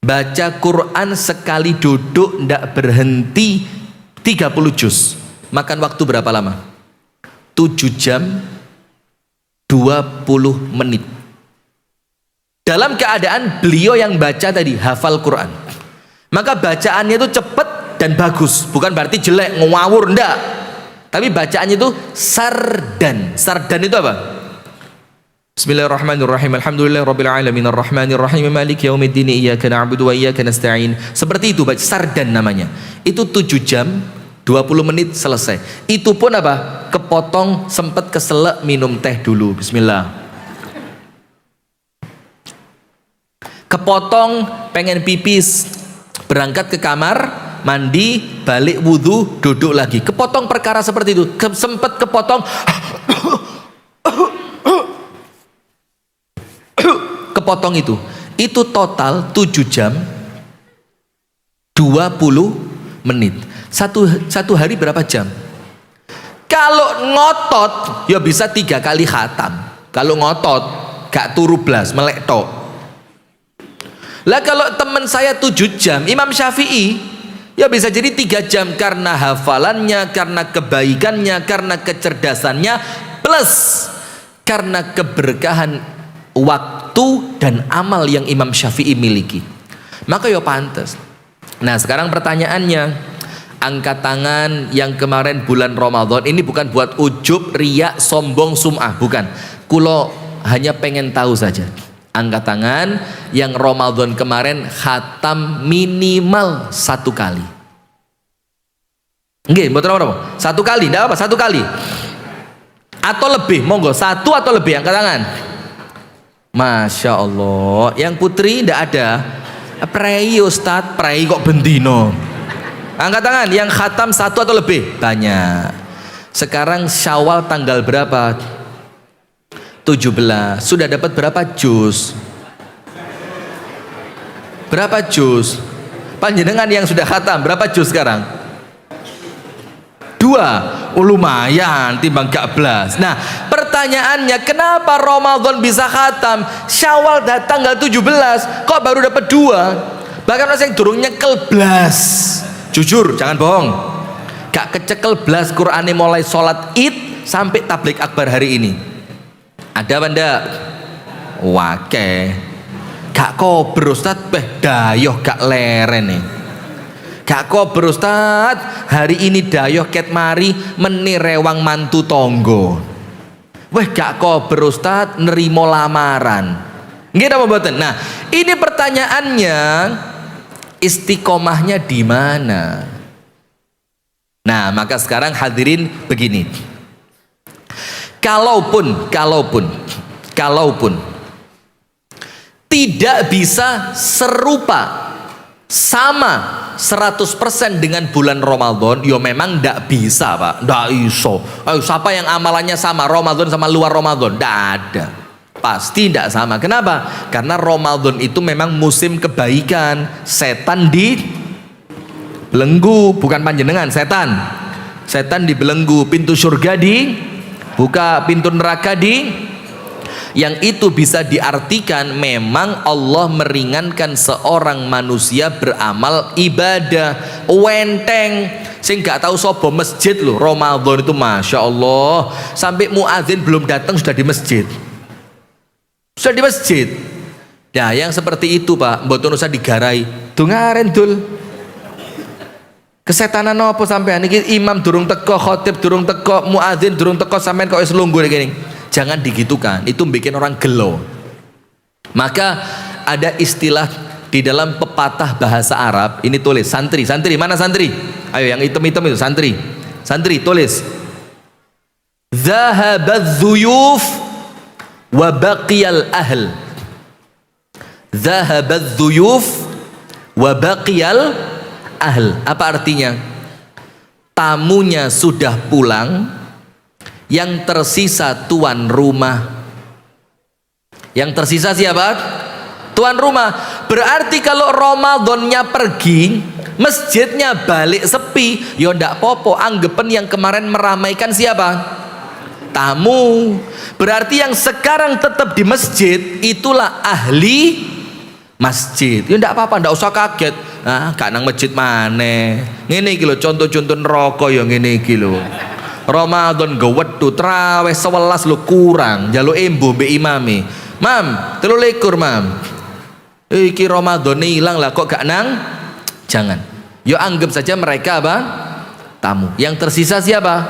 baca Quran sekali duduk ndak berhenti 30 juz. Makan waktu berapa lama? 7 jam 20 menit. Dalam keadaan beliau yang baca tadi hafal Quran, maka bacaannya itu cepat dan bagus. Bukan berarti jelek, ngawur, ndak. Tapi bacaannya itu sardan. Sardan itu apa? Bismillahirrahmanirrahim. Alhamdulillahirabbil alamin arrahmanir rahim maliki yaumiddin iyyaka na'budu wa iyyaka nasta'in. Seperti itu baca sardan namanya. Itu 7 jam 20 menit selesai. Itu pun apa? Kepotong sempat keselak minum teh dulu. Bismillah. Kepotong pengen pipis, berangkat ke kamar, mandi, balik wudhu, duduk lagi. Kepotong perkara seperti itu. Sempat kepotong kepotong itu total 7 jam 20 menit. Satu hari berapa jam? Kalau ngotot ya bisa 3 kali khatam. Kalau ngotot gak turu blas, melek tok. Lah kalau teman saya 7 jam, Imam Syafi'i ya bisa jadi 3 jam karena hafalannya, karena kebaikannya, karena kecerdasannya, plus karena keberkahan waktu dan amal yang Imam Syafi'i miliki. Maka ya pantas. Nah sekarang pertanyaannya, angkat tangan yang kemarin bulan Ramadan ini bukan buat ujub, riak, sombong, sum'ah, bukan. Kulo hanya pengen tahu saja. Angkat tangan yang Ramadan kemarin khatam minimal 1 kali. Nggih, mboten apa-apa. 1 kali, ndak apa, 1 kali. Atau lebih, monggo 1 atau lebih, angkat tangan. Masya Allah. Yang putri ndak ada. Prei Ustadz, prei kok bendino. Angkat tangan yang khatam 1 atau lebih. Banyak. Sekarang Syawal tanggal berapa? 17. Sudah dapat berapa juz? Berapa juz? Panjenengan yang sudah khatam berapa juz sekarang? 2. Oh, lumayan timbang gak belas. Nah pertanyaannya, kenapa Ramadan bisa khatam, Syawal datang tanggal 17 kok baru dapat 2? Bahkan orang yang durung nyekel belas, jujur jangan bohong, gak kecekel belas Qur'ane mulai sholat id sampai tablik akbar hari ini. Ada apa ndak? Wake gak kober Ustadz, dayoh gak leren nih. Gak kober Ustadz, hari ini dayoh ket mari menirewang mantu tonggo. Gak kober Ustadz, nerimo lamaran. Nggih apa mboten? Nah, ini pertanyaannya, istiqomahnya di mana? Nah, maka sekarang hadirin begini. Kalaupun tidak bisa serupa sama 100% dengan bulan Ramadan, ya memang ndak bisa Pak, ndak iso. Ayo siapa yang amalannya sama Ramadan sama luar Ramadan? Ndak ada, pasti ndak sama. Kenapa? Karena Ramadan itu memang musim kebaikan. Setan dibelenggu, bukan panjenengan, setan dibelenggu. Pintu surga dibuka, pintu neraka yang itu bisa diartikan memang Allah meringankan seorang manusia beramal ibadah. Wenteng sing gak tahu sobo masjid loh, Ramadan itu Masya Allah sampai muadzin belum datang sudah di masjid, sudah di masjid. Nah yang seperti itu Pak mboten usah digarai dungaren dul kesetanan apa sampean iki, imam durung teko, khotib durung teko, muadzin durung teko, sampean kok wis lungguh gini. Jangan digitukan, itu bikin orang gelo. Maka ada istilah di dalam pepatah bahasa Arab, ini tulis santri, santri mana santri? Ayo yang hitam-hitam itu santri, santri tulis. Zahabadz dzuyuf wa baqiyal ahl. Zahabadz dzuyuf wa baqiyal ahl. Apa artinya? Tamunya sudah pulang, yang tersisa tuan rumah. Yang tersisa siapa? Tuan rumah. Berarti kalau Ramadannya pergi, masjidnya balik sepi, ya ndak popo, anggapan yang kemarin meramaikan siapa? Tamu. Berarti yang sekarang tetap di masjid itulah ahli masjid. Ya ndak apa-apa, ndak usah kaget. Ah, gak nang masjid maneh. Ngene iki lho contoh-contoh neraka ya ngene iki lho. Ramadan gawedhu traweh 11 lho kurang, njaluk embo mbek imame. Mam, 23 mam. Iki Ramadan hilang lah kok gak nang? Jangan. Yo anggap saja mereka apa? Tamu. Yang tersisa siapa?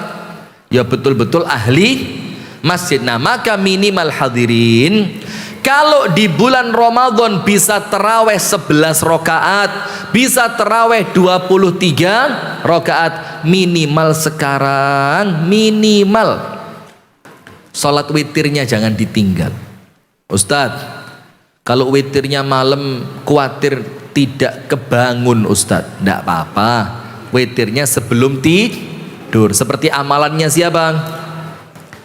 Ya betul-betul ahli masjid. Nah, maka minimal hadirin, kalau di bulan Ramadan bisa terawih 11 rakaat, bisa terawih 23 rakaat, minimal sekarang minimal sholat witirnya jangan ditinggal. Ustadz, kalau witirnya malam khawatir tidak kebangun Ustadz, tidak apa-apa, witirnya sebelum tidur. Seperti amalannya siapa?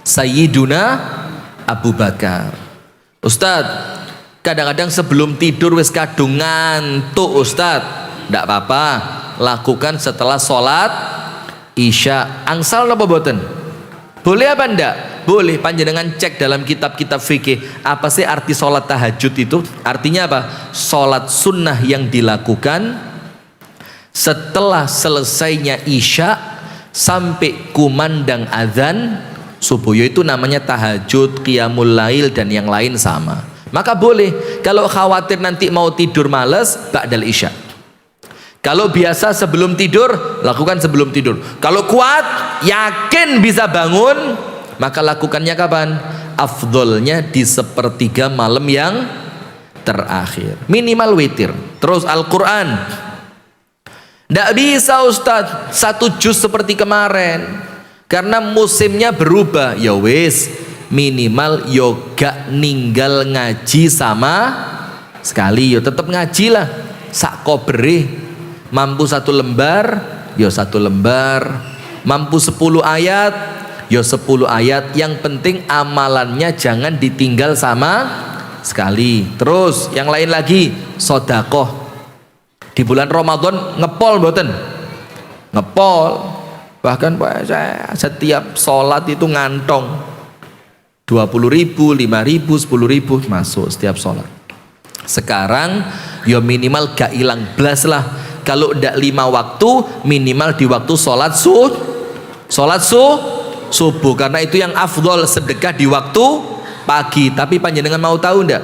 Sayyiduna Abu Bakar. Ustadz, kadang-kadang sebelum tidur wis kadung ngantuk Ustadz, tidak apa-apa, lakukan setelah sholat isya. Angsal napa boten? Boleh apa enggak? Boleh. Panjenengan cek dalam kitab-kitab fikih apa sih arti sholat tahajud itu? Artinya apa? Sholat sunnah yang dilakukan setelah selesainya isya sampai kumandang azan subuh, itu namanya tahajud, qiyamul lail dan yang lain sama. Maka boleh. Kalau khawatir nanti mau tidur males, ba'dal isya. Kalau biasa sebelum tidur, lakukan sebelum tidur. Kalau kuat, yakin bisa bangun, maka lakukannya kapan? Afdolnya di sepertiga malam yang terakhir. Minimal witir. Terus Al-Quran. Tidak bisa Ustadz satu juz seperti kemarin, karena musimnya berubah. Ya wis, minimal yoga ninggal ngaji sama sekali. Yo tetap ngaji lah. Sak kobere. Mampu 1 lembar, yo 1 lembar. Mampu 10 ayat, yo 10 ayat. Yang penting amalannya jangan ditinggal sama sekali. Terus yang lain lagi, sodakoh. Di bulan Ramadan ngepol mboten? Ngepol. Bahkan saya setiap sholat itu ngantong 20.000, 5.000, 10.000 masuk setiap sholat. Sekarang ya minimal gak hilang blas lah. Kalau ndak 5 waktu, minimal di waktu sholat subuh, karena itu yang afdol. Sedekah di waktu pagi. Tapi panjenengan mau tahu ndak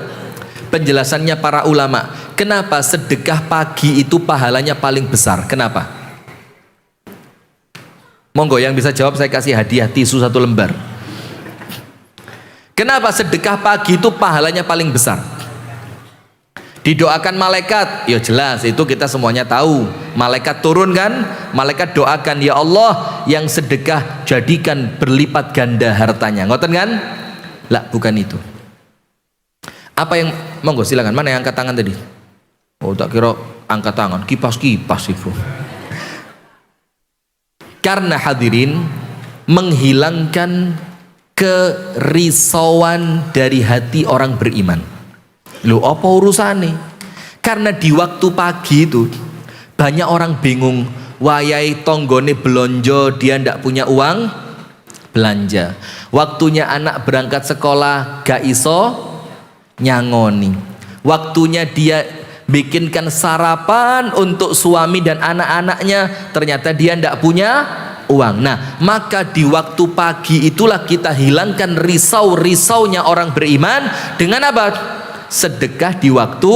penjelasannya para ulama, kenapa sedekah pagi itu pahalanya paling besar? Kenapa? Monggo yang bisa jawab saya kasih hadiah tisu 1 lembar. Kenapa sedekah pagi itu pahalanya paling besar? Didoakan malaikat, ya jelas itu kita semuanya tahu. Malaikat turun kan, malaikat doakan, ya Allah yang sedekah jadikan berlipat ganda hartanya. Ngoten kan? Lah bukan itu. Apa yang, monggo silakan, mana yang angkat tangan tadi? Oh tak kira angkat tangan, kipas-kipas ibu. Karena hadirin menghilangkan kerisauan dari hati orang beriman. Loh apa urusannya? Karena di waktu pagi itu banyak orang bingung, wayai tonggone belonjo dia ndak punya uang belanja. Waktunya anak berangkat sekolah gak iso nyangoni. Waktunya dia bikinkan sarapan untuk suami dan anak-anaknya, ternyata dia ndak punya uang. Nah, maka di waktu pagi itulah kita hilangkan risau-risaunya orang beriman dengan apa? Sedekah di waktu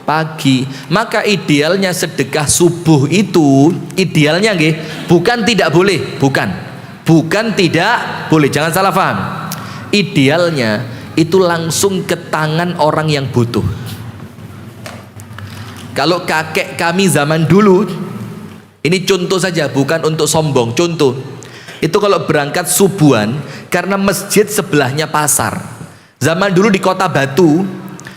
pagi. Maka idealnya sedekah subuh itu idealnya nggih, bukan tidak boleh, bukan tidak boleh, jangan salah paham. Idealnya itu langsung ke tangan orang yang butuh. Kalau kakek kami zaman dulu, ini contoh saja, bukan untuk sombong, contoh. Itu kalau berangkat subuhan, karena masjid sebelahnya pasar. Zaman dulu di Kota Batu,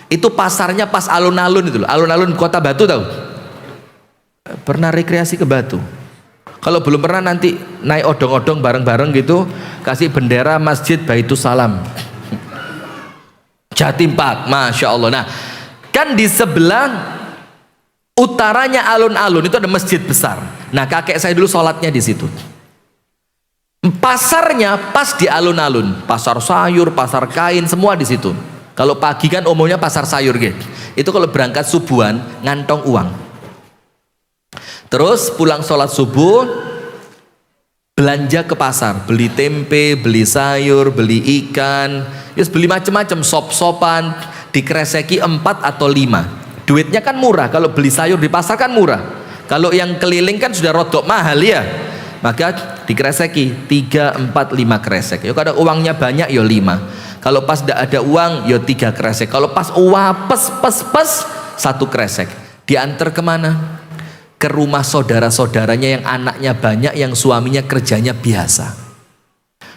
itu pasarnya pas alun-alun itu loh. Alun-alun Kota Batu tahu? Pernah rekreasi ke Batu? Kalau belum pernah nanti naik odong-odong bareng-bareng gitu, kasih bendera Masjid Baitus Salam. Jatim Park, Masya Allah. Nah, kan di sebelah utaranya alun-alun itu ada masjid besar. Nah, kakek saya dulu sholatnya di situ. Pasarnya pas di alun-alun, pasar sayur, pasar kain, semua di situ. Kalau pagi kan umumnya pasar sayur gitu. Itu kalau berangkat subuhan ngantong uang. Terus pulang sholat subuh, belanja ke pasar, beli tempe, beli sayur, beli ikan, beli macam-macam, sop-sopan, dikreseki 4 atau 5. Duitnya kan murah, kalau beli sayur di pasar kan murah. Kalau yang keliling kan sudah rodok mahal ya. Maka dikreseki 3, 4, 5 kresek. Yo kalau uangnya banyak yo 5. Kalau pas tidak ada uang yo 3 kresek. Kalau pas pes 1 kresek. Diantar kemana? Ke rumah saudara-saudaranya yang anaknya banyak, yang suaminya kerjanya biasa.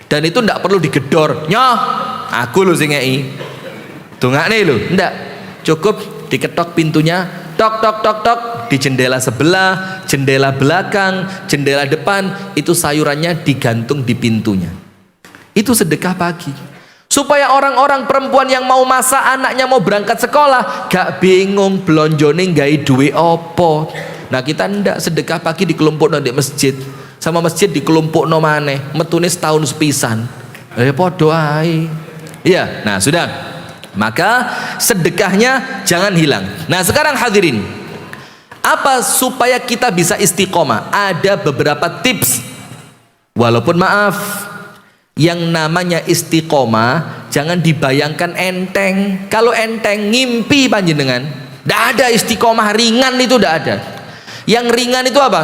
Dan itu tidak perlu digedor. Nyoh, aku lu sing ngei. Dongakne lho, ndak. Cukup diketok pintunya, tok tok tok tok, di jendela sebelah, jendela belakang, jendela depan, itu sayurannya digantung di pintunya. Itu sedekah pagi. Supaya orang-orang perempuan yang mau masak, anaknya mau berangkat sekolah, gak bingung blonjone gawe duwe opo. Nah, kita ndak, sedekah pagi dikelompokno di masjid, sama masjid dikelompokno maneh, metune setahun sepisan. Podo ae. Iya, nah sudah. Maka sedekahnya jangan hilang. Nah, sekarang hadirin, apa supaya kita bisa istiqomah? Ada beberapa tips. Walaupun maaf, yang namanya istiqomah jangan dibayangkan enteng. Kalau enteng ngimpi panjenengan, tidak ada istiqomah ringan, itu tidak ada. Yang ringan itu apa?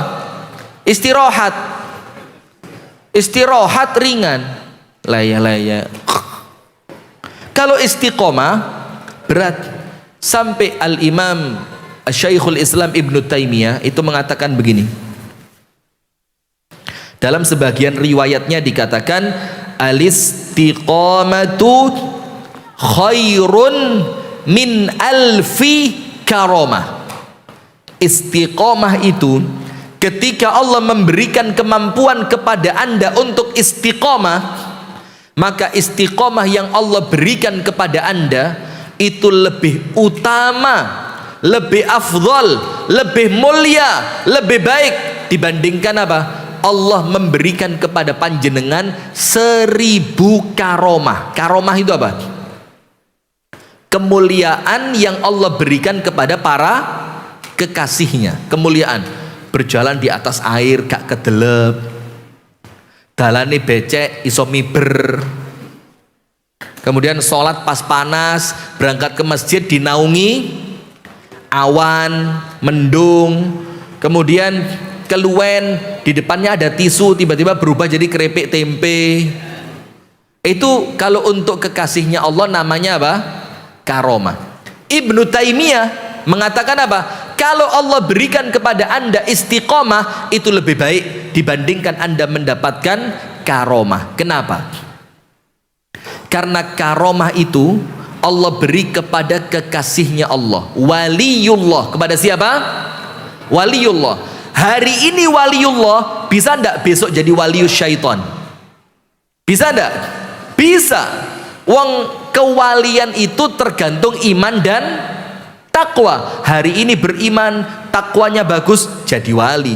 Istirahat. Istirahat ringan. Laya. Kalau istiqomah berat. Sampai Al-Imam Syekhul Islam Ibnu Taimiyah itu mengatakan begini. Dalam sebagian riwayatnya dikatakan al-istiqamatu khairun min alfi karamah. Istiqomah itu ketika Allah memberikan kemampuan kepada Anda untuk istiqomah, maka istiqomah yang Allah berikan kepada Anda itu lebih utama, lebih afdal, lebih mulia, lebih baik dibandingkan apa? Allah memberikan kepada panjenengan 1000 karomah. Karomah itu apa? Kemuliaan yang Allah berikan kepada para kekasihnya. Kemuliaan, berjalan di atas air gak kedelep, dalane becek iso miber, kemudian sholat pas panas, berangkat ke masjid dinaungi awan mendung, kemudian keluwen di depannya ada tisu, tiba-tiba berubah jadi keripik tempe. Itu kalau untuk kekasihnya Allah namanya apa? Karomah. Ibnu Taimiyah mengatakan apa? Kalau Allah berikan kepada Anda istiqomah, itu lebih baik dibandingkan Anda mendapatkan karomah. Kenapa? Karena karomah itu Allah beri kepada kekasihnya Allah, waliullah. Kepada siapa? Waliullah. Hari ini waliullah, bisa ndak besok jadi walius syaitan? Bisa ndak? Bisa. Wong kewalian itu tergantung iman dan takwa. Hari ini beriman, takwanya bagus, jadi wali.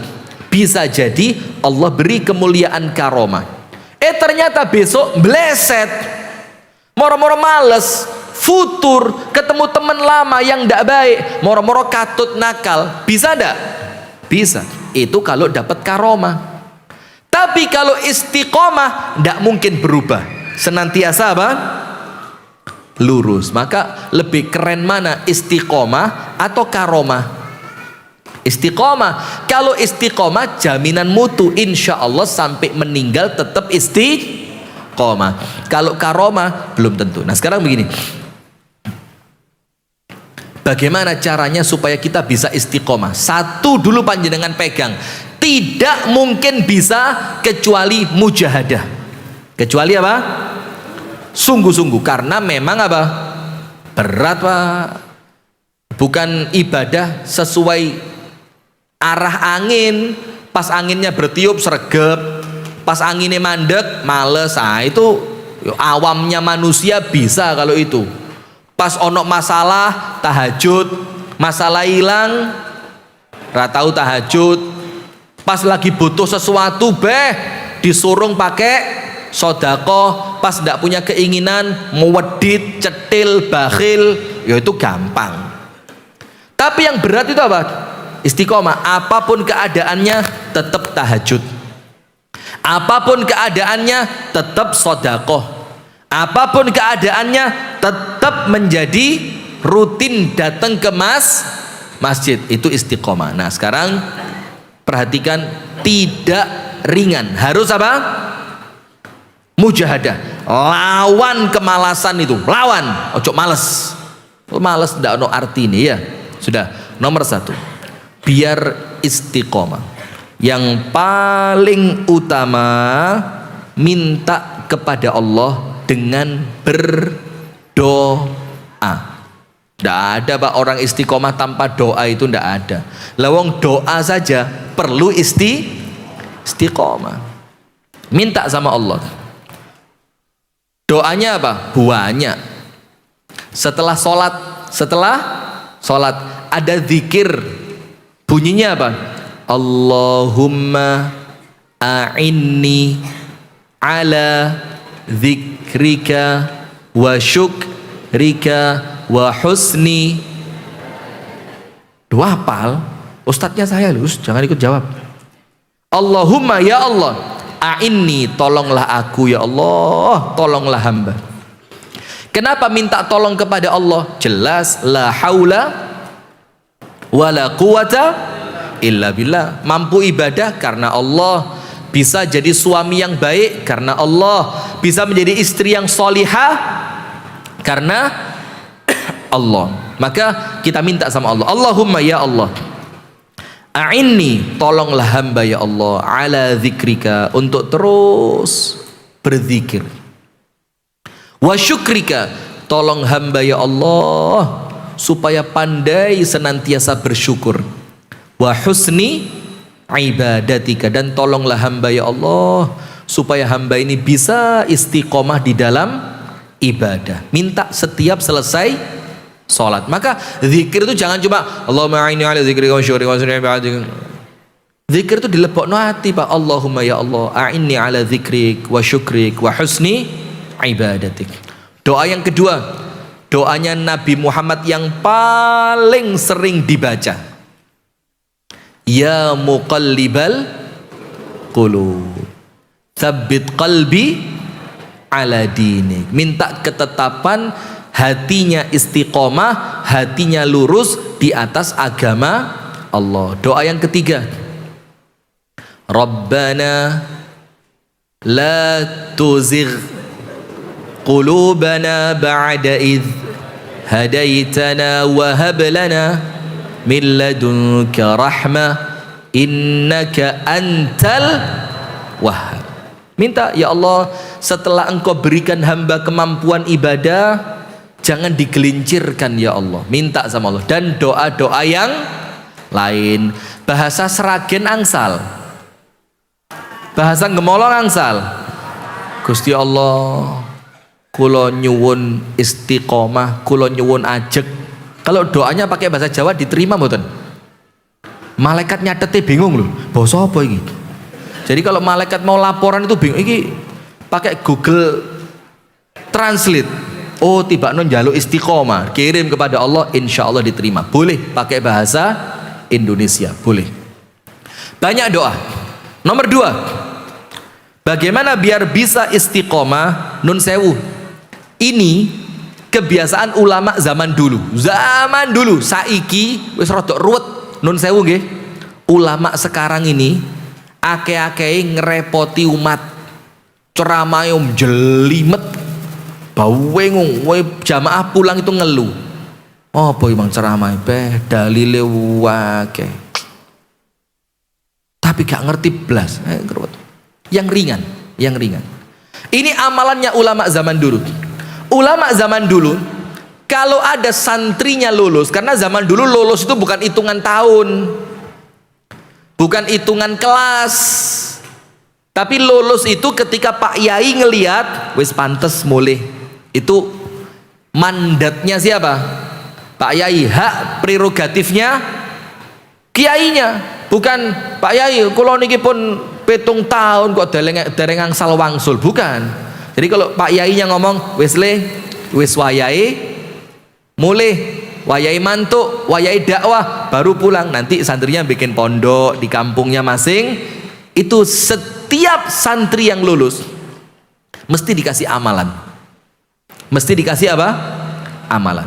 Bisa jadi Allah beri kemuliaan karomah. ternyata besok meleset, moro-moro males, futur, ketemu teman lama yang tidak baik, moro-moro katut nakal. Bisa tidak? Bisa. Itu kalau dapat karomah. Tapi kalau istiqomah tidak mungkin berubah, senantiasa apa? Lurus. Maka lebih keren mana, istiqomah atau karomah? Istiqomah. Kalau istiqomah jaminan mutu, insya Allah sampai meninggal tetap istiqomah. Kalau karomah belum tentu. Nah sekarang begini, bagaimana caranya supaya kita bisa istiqomah? Satu dulu panjenengan pegang, tidak mungkin bisa kecuali mujahadah. Kecuali apa? Sungguh-sungguh. Karena memang apa? Berat Pak. Bukan ibadah sesuai arah angin. Pas anginnya bertiup sregep, pas anginnya mandek males. Nah itu awamnya manusia bisa kalau itu. Pas onok masalah tahajud, masalah hilang ratau tahajud. Pas lagi butuh sesuatu disurung pakai sodakoh. Pas tidak punya keinginan mewedit, cetil, bakhil, ya itu gampang. Tapi yang berat itu apa? Istiqomah. Apapun keadaannya tetap tahajud, apapun keadaannya tetap sodakoh, apapun keadaannya tetap menjadi rutin datang ke masjid. Itu istiqomah. Nah sekarang perhatikan, tidak ringan, harus apa? Mujahadah. Lawan kemalasan itu, lawan. Ojo males. Males tidak ada arti ini ya. Sudah, nomor satu, biar istiqomah. Yang paling utama, minta kepada Allah dengan berdoa. Tidak ada Pak orang istiqomah tanpa doa, itu tidak ada. Lawang doa saja perlu istiqomah. Minta sama Allah. Doanya apa? Banyak. Setelah sholat ada zikir. Bunyinya apa? Allahumma a'inni ala zikrika wa syukrika wa husni. Dua hafal. Ustadznya saya loh, jangan ikut jawab. Allahumma, ya Allah, a'inni, tolonglah aku ya Allah, tolonglah hamba. Kenapa minta tolong kepada Allah? Jelas, la haula wala quwata illa billah. Mampu ibadah karena Allah, bisa jadi suami yang baik karena Allah, bisa menjadi istri yang solihah karena Allah. Maka kita minta sama Allah, Allahumma ya Allah, a'inni, tolonglah hamba ya Allah, ala zikrika, untuk terus berzikir, wa syukrika, tolong hamba ya Allah supaya pandai senantiasa bersyukur, wa husni ibadatika, dan tolonglah hamba ya Allah supaya hamba ini bisa istiqomah di dalam ibadah. Minta setiap selesai sholat. Maka zikir itu jangan cuma Allahumma a'inni ala zikrika wa syukrika wa husni ibadatika. Zikir itu dilebokno hati Pak. Allahumma ya Allah a'inni ala zikrik wa syukrik wa husni ibadatik. Doa yang kedua, doanya Nabi Muhammad yang paling sering dibaca, ya muqallibal qulub tsabbit qalbi ala dinik. Minta ketetapan hatinya istiqomah, hatinya lurus di atas agama Allah. Doa yang ketiga, Rabbana la tuzigh qulubana ba'da idh hadaitana wa hab lana min ladunka rahmah innaka antal wahhab. Minta, ya Allah, setelah engkau berikan hamba kemampuan ibadah, jangan digelincirkan ya Allah. Minta sama Allah. Dan doa-doa yang lain, bahasa Seragen angsal, bahasa Gemolong angsal. Gusti Allah, kulo nyuwun istiqomah, kulo nyuwun ajek. Kalau doanya pakai bahasa Jawa diterima mboten? Malaikat nyatetnya bingung loh, basa apa ini? Jadi kalau malaikat mau laporan itu bingung, ini pakai Google Translate. Oh, tiba non jaluk istiqomah, kirim kepada Allah, insya Allah diterima. Boleh pakai bahasa Indonesia, boleh. Banyak doa. Nomor 2, bagaimana biar bisa istiqomah? Nun sewu, ini kebiasaan ulama zaman dulu. Zaman dulu, saiki wis rodok ruwet. Nun sewu nggih. Ulama sekarang ini ake-ake ngerepoti umat, ceramah jelimet, baweng, jamaah pulang itu ngeluh. Oh boy bang ceramah dalile wake, tapi gak ngerti blas. Yang ringan. Ini amalannya ulama zaman dulu. Ulama zaman dulu, kalau ada santrinya lulus, karena zaman dulu lulus itu bukan hitungan tahun, bukan hitungan kelas, tapi lulus itu ketika Pak Yai ngelihat wis pantes mulih. Itu mandatnya siapa? Pak Yai, hak prerogatifnya kiainya, bukan Pak Yai kula niki pun 7 tahun kok dereng angsal wangsul, bukan. Jadi kalau Pak Yainya ngomong wis wayahe mulih, wayai mantuk, wayai dakwah, baru pulang. Nanti santrinya bikin pondok di kampungnya masing. Itu setiap santri yang lulus mesti dikasih amalan. Mesti dikasih apa? Amalan.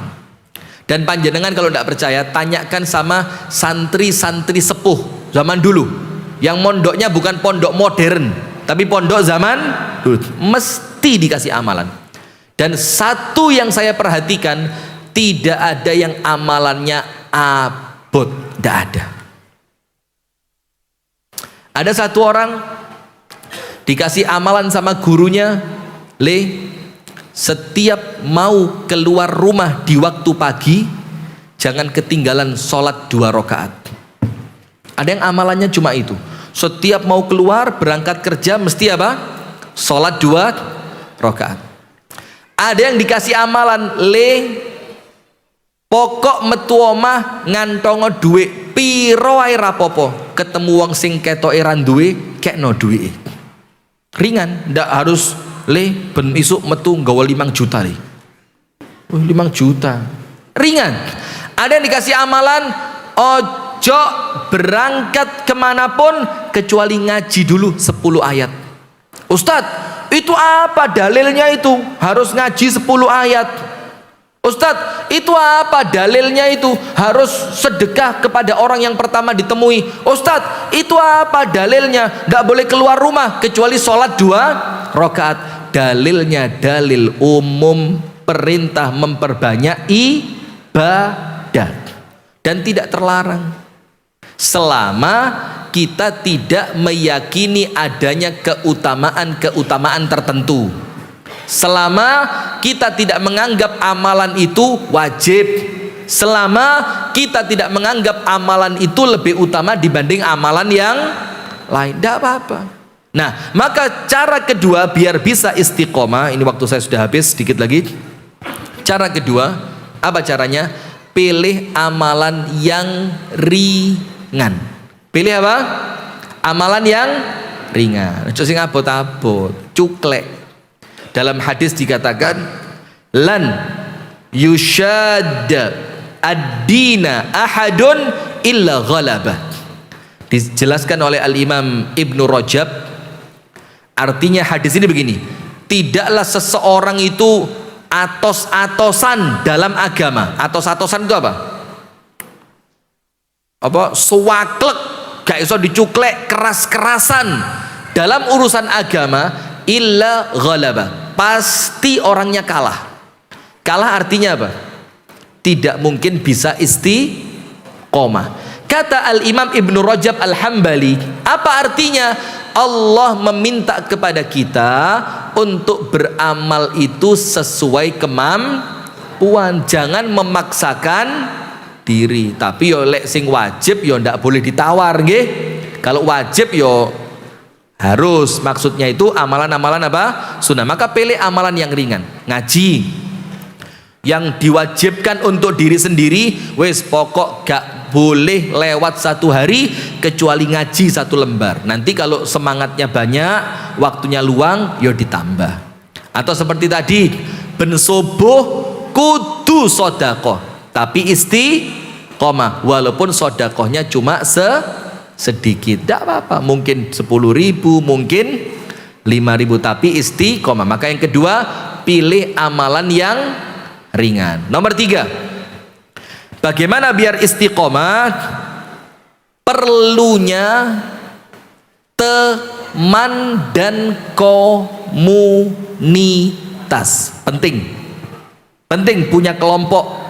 Dan panjenengan kalau tidak percaya, tanyakan sama santri-santri sepuh zaman dulu, yang mondoknya bukan pondok modern, tapi pondok zaman dulu. Mesti dikasih amalan. Dan satu yang saya perhatikan, tidak ada yang amalannya abot, tidak ada. Ada satu orang dikasih amalan sama gurunya, setiap mau keluar rumah di waktu pagi, jangan ketinggalan sholat 2 rakaat. Ada yang amalannya cuma itu. Setiap mau keluar berangkat kerja mesti apa? Sholat 2 rakaat. Ada yang dikasih amalan, pokok metu omah ngantongo duit piro ae rapopo, ketemu wong sing ketoke ra duwe kekno duwike. Ringan, ndak harus ben isuk metu nggawa 5 juta 5 juta. Ringan. Ada yang dikasih amalan, ojo berangkat kemanapun kecuali ngaji dulu 10 ayat. Ustadz, itu apa dalilnya itu harus ngaji 10 ayat? Ustadz, itu apa dalilnya itu harus sedekah kepada orang yang pertama ditemui? Ustadz, itu apa dalilnya tidak boleh keluar rumah kecuali sholat 2 rakaat? Dalilnya dalil umum, perintah memperbanyak ibadah dan tidak terlarang selama kita tidak meyakini adanya keutamaan tertentu. Selama kita tidak menganggap amalan itu wajib, selama kita tidak menganggap amalan itu lebih utama dibanding amalan yang lain, tidak apa-apa. Nah, maka cara kedua biar bisa istiqomah, ini waktu saya sudah habis, sedikit lagi. Cara kedua, apa caranya? Pilih amalan yang ringan. Pilih apa? Amalan yang ringan. Ojo sing abot-abot, cuklek. Dalam hadis dikatakan, lan yushadda ad-dina ahadun illa ghalabah. Dijelaskan oleh Al-Imam Ibnu Rajab. Artinya hadis ini begini, tidaklah seseorang itu atos-atosan dalam agama. Atos-atosan itu apa? Suwaklek, gak iso dicuklek, keras-kerasan dalam urusan agama, illa ghalabah, pasti orangnya kalah. Kalah artinya apa? Tidak mungkin bisa istiqomah. Kata Al-Imam Ibnu Rajab Al-Hambali, apa artinya? Allah meminta kepada kita untuk beramal itu sesuai kemampuan, jangan memaksakan diri. Tapi yo lek sing wajib yo ndak boleh ditawar nggih. Kalau wajib yo harus, maksudnya itu amalan-amalan apa? Sunnah. Maka pilih amalan yang ringan. Ngaji yang diwajibkan untuk diri sendiri, wes pokok gak ndak boleh lewat satu hari kecuali ngaji satu lembar. Nanti kalau semangatnya banyak, waktunya luang, yo ditambah. Atau seperti tadi, ben subuh kudu sodakoh, tapi istiqomah, walaupun sodakohnya cuma sedikit, tidak apa-apa, mungkin 10.000, mungkin 5.000, tapi istiqomah. Maka yang kedua, pilih amalan yang ringan. Nomor 3, bagaimana biar istiqomah? Perlunya teman dan komunitas. Penting punya kelompok.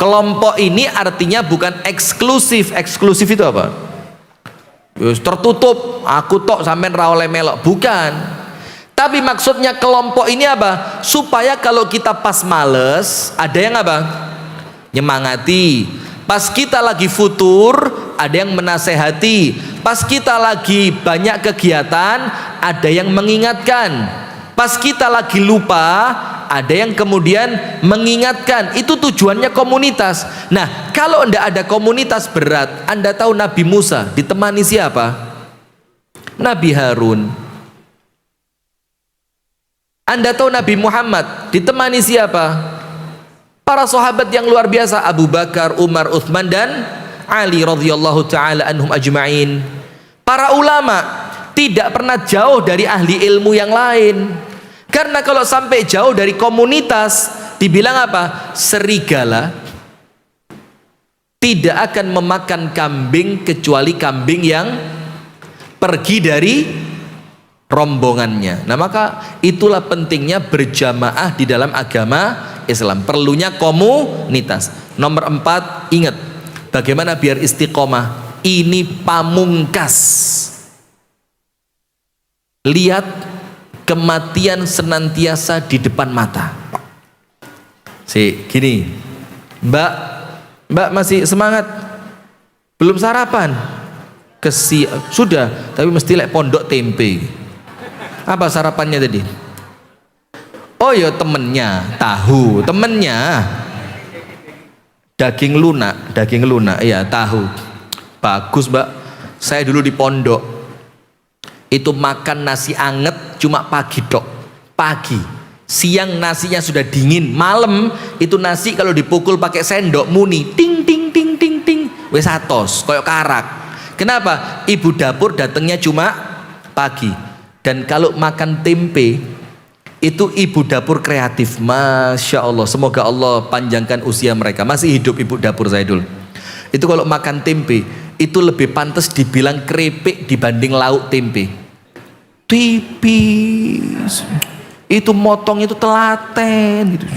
Kelompok ini artinya bukan eksklusif. Eksklusif itu apa? Tertutup, aku tok sampean ra oleh melok. Bukan. Tapi maksudnya kelompok ini apa? Supaya kalau kita pas males, ada yang apa? Nyemangati. Pas kita lagi futur, ada yang menasehati. Pas kita lagi banyak kegiatan, ada yang mengingatkan. Pas kita lagi lupa, ada yang kemudian mengingatkan. Itu tujuannya komunitas. Nah, kalau tidak ada komunitas berat. Anda tahu Nabi Musa ditemani siapa? Nabi Harun. Anda tahu Nabi Muhammad ditemani siapa? Para sahabat yang luar biasa, Abu Bakar, Umar, Uthman, dan Ali radhiyallahu ta'ala anhum ajma'in. Para ulama tidak pernah jauh dari ahli ilmu yang lain, karena kalau sampai jauh dari komunitas, dibilang apa? Serigala tidak akan memakan kambing kecuali kambing yang pergi dari rombongannya. Nah, maka itulah pentingnya berjamaah di dalam agama Islam. Perlunya komunitas. Nomor 4, ingat bagaimana biar istiqomah. Ini pamungkas. Lihat kematian senantiasa di depan mata. Gini, Mbak masih semangat? Belum sarapan? Sudah, tapi mesti lek pondok tempe. Apa sarapannya tadi? Oh ya, temennya tahu, temennya daging lunak, iya tahu. Bagus Mbak, saya dulu di pondok itu makan nasi anget cuma pagi dok, pagi, siang nasinya sudah dingin, malam itu nasi kalau dipukul pakai sendok muni, ting ting ting ting ting, wes atos, koyok karak. Kenapa? Ibu dapur datangnya cuma pagi. Dan kalau makan tempe itu ibu dapur kreatif, Masya Allah, semoga Allah panjangkan usia mereka, masih hidup ibu dapur saya dulu. Itu kalau makan tempe itu lebih pantas dibilang keripik dibanding lauk tempe. Tipis, itu motong itu telaten gitu.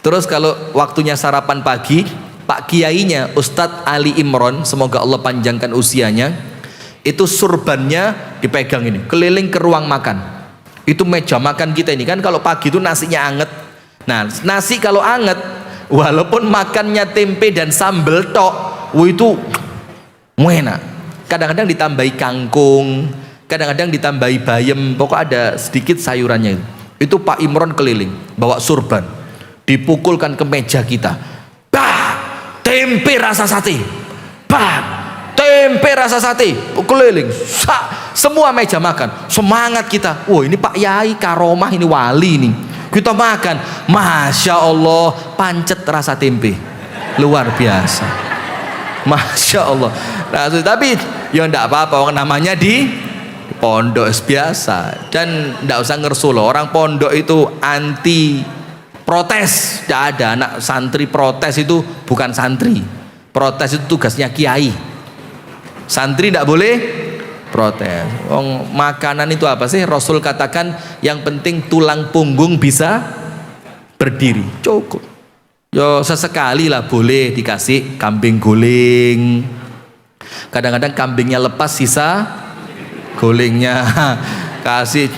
Terus kalau waktunya sarapan pagi, Pak Kiainya Ustadz Ali Imron, semoga Allah panjangkan usianya, itu surbannya dipegang ini keliling ke ruang makan. Itu meja makan kita ini kan kalau pagi itu nasinya anget. Nah, nasi kalau anget walaupun makannya tempe dan sambal tok, itu enak. Kadang-kadang ditambahi kangkung, kadang-kadang ditambahi bayam, pokok ada sedikit sayurannya. Itu Pak Imron keliling bawa surban, dipukulkan ke meja kita. Bah, tempe rasa sate. Bah, tempe rasa sate, keliling semua meja makan. Semangat kita, wah ini Pak Yai karomah, ini wali nih, kita makan. Masya Allah, pancet rasa tempe luar biasa, Masya Allah. Nah, tapi ya enggak apa-apa, namanya di pondok biasa. Dan enggak usah ngersul loh, orang pondok itu anti protes. Tidak ada anak santri protes, itu bukan santri. Protes itu tugasnya kiai. Santri tidak boleh protes. Makanan itu apa sih? Rasul katakan yang penting tulang punggung bisa berdiri, cukup. Yo sesekali lah boleh dikasih kambing guling. Kadang-kadang kambingnya lepas, sisa gulingnya kasih.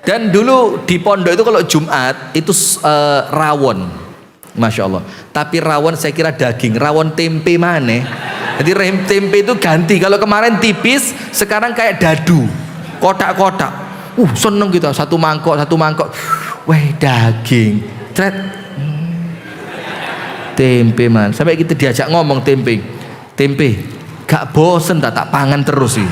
Dan dulu di pondok itu kalau Jumat itu rawon, Masya Allah. Tapi rawon saya kira daging, rawon tempe mana? Jadi tempe itu ganti. Kalau kemarin tipis, sekarang kayak dadu, kotak-kotak. Seneng kita, satu mangkok. Weh, daging. Tret. Tempe man, sampai kita diajak ngomong tempe, gak bosen tak pangan terus sih.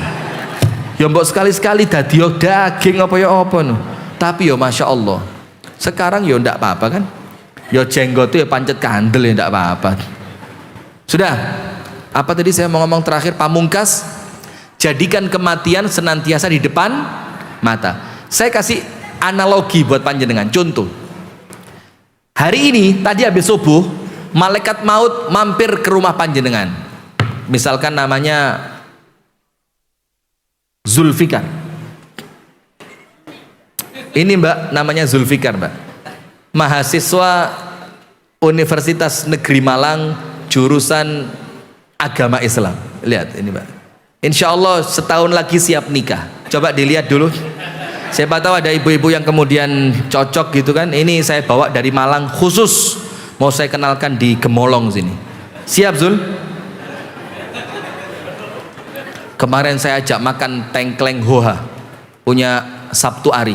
Ya mbok sekali-sekali dadi daging apa ya apa no. Tapi ya masya Allah, sekarang ya ndak apa-apa kan. Ya jenggot itu ya pancet kandel ya ndak apa-apa. Sudah. Apa tadi saya mau ngomong terakhir? Pamungkas, jadikan kematian senantiasa di depan mata. Saya kasih analogi buat panjenengan. Contoh, hari ini tadi habis subuh, malaikat maut mampir ke rumah panjenengan. Misalkan namanya Zulfikar. Ini mbak, namanya Zulfikar mbak, mahasiswa Universitas Negeri Malang, jurusan agama Islam. Lihat ini mbak, insya Allah setahun lagi siap nikah. Coba dilihat dulu, siapa tahu ada ibu-ibu yang kemudian cocok gitu kan. Ini saya bawa dari Malang khusus mau saya kenalkan di Gemolong sini. Siap Zul? Kemarin saya ajak makan tengkleng hoha punya Sabtu Ari.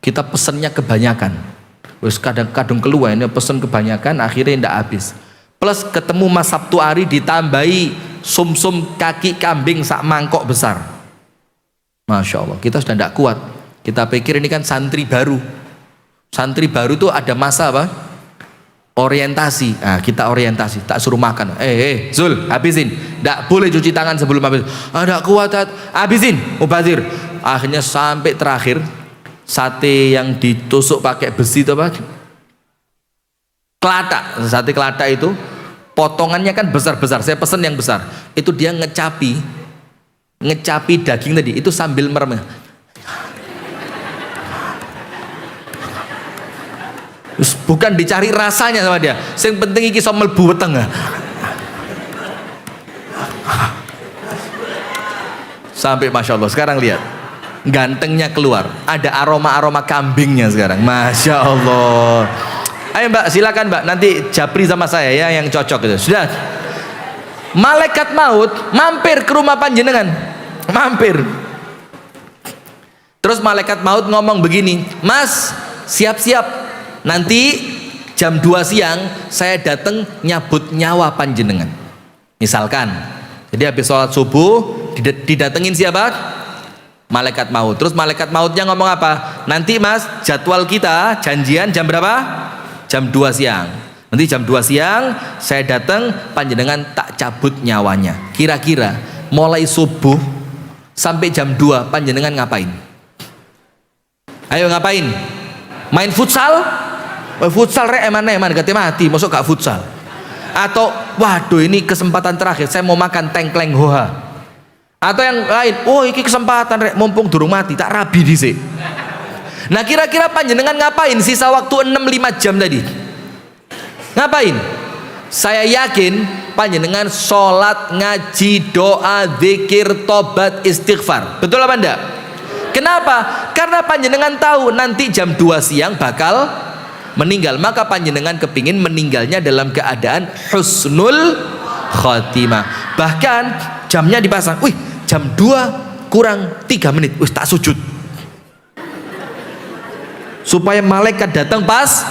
Kita pesennya kebanyakan, terus kadang-kadang keluar ini pesen kebanyakan, akhirnya tidak habis. Plus ketemu Mas Sabtu Ari ditambahi sumsum kaki kambing sak mangkok besar. Masya Allah, kita sudah tidak kuat. Kita pikir ini kan santri baru. Santri baru tuh ada masa apa? Orientasi. Nah, kita orientasi, tak suruh makan. Zul, habisin. Tidak boleh cuci tangan sebelum habis. Tidak kuat, habisin. Mubazir. Akhirnya sampai terakhir, sate yang ditusuk pakai besi itu apa? Kelata. Sate kelata itu potongannya kan besar-besar. Saya pesen yang besar. Itu dia ngecapi daging tadi itu sambil merem. Bukan dicari rasanya sama dia. Yang penting iki iso mlebu weteng. Sampai masya Allah. Sekarang lihat, gantengnya keluar. Ada aroma kambingnya sekarang. Masya Allah. Ayo mbak, silakan mbak. Nanti japri sama saya ya yang cocok itu. Sudah. Malaikat maut mampir ke rumah panjenengan. Mampir. Terus malaikat maut ngomong begini, Mas, siap-siap. Nanti jam 2 siang saya datang nyabut nyawa panjenengan. Misalkan, jadi habis sholat subuh didatengin siapa? Malaikat maut. Terus malaikat mautnya ngomong apa? Nanti mas, jadwal kita janjian jam berapa? Jam 2 siang. Nanti jam 2 siang saya datang, panjenengan tak cabut nyawanya. Kira-kira mulai subuh sampai jam 2 panjenengan ngapain? Ayo ngapain? Main futsal? Futsal rek eman katanya mati, masuk gak futsal? Atau waduh ini kesempatan terakhir saya mau makan tengkleng hoha. Atau yang lain, oh ini kesempatan rek mumpung durung mati tak rabi dhisik. Nah kira-kira panjenengan ngapain sisa waktu 6-5 jam tadi? Ngapain? Saya yakin panjenengan sholat, ngaji, doa, zikir, tobat, istighfar. Betul apa enggak? Kenapa? Karena panjenengan tahu nanti jam 2 siang bakal meninggal. Maka panjenengan kepingin meninggalnya dalam keadaan husnul khotimah. Bahkan jamnya dipasang, wih jam 2 kurang 3 menit, wih tak sujud, supaya malaikat datang pas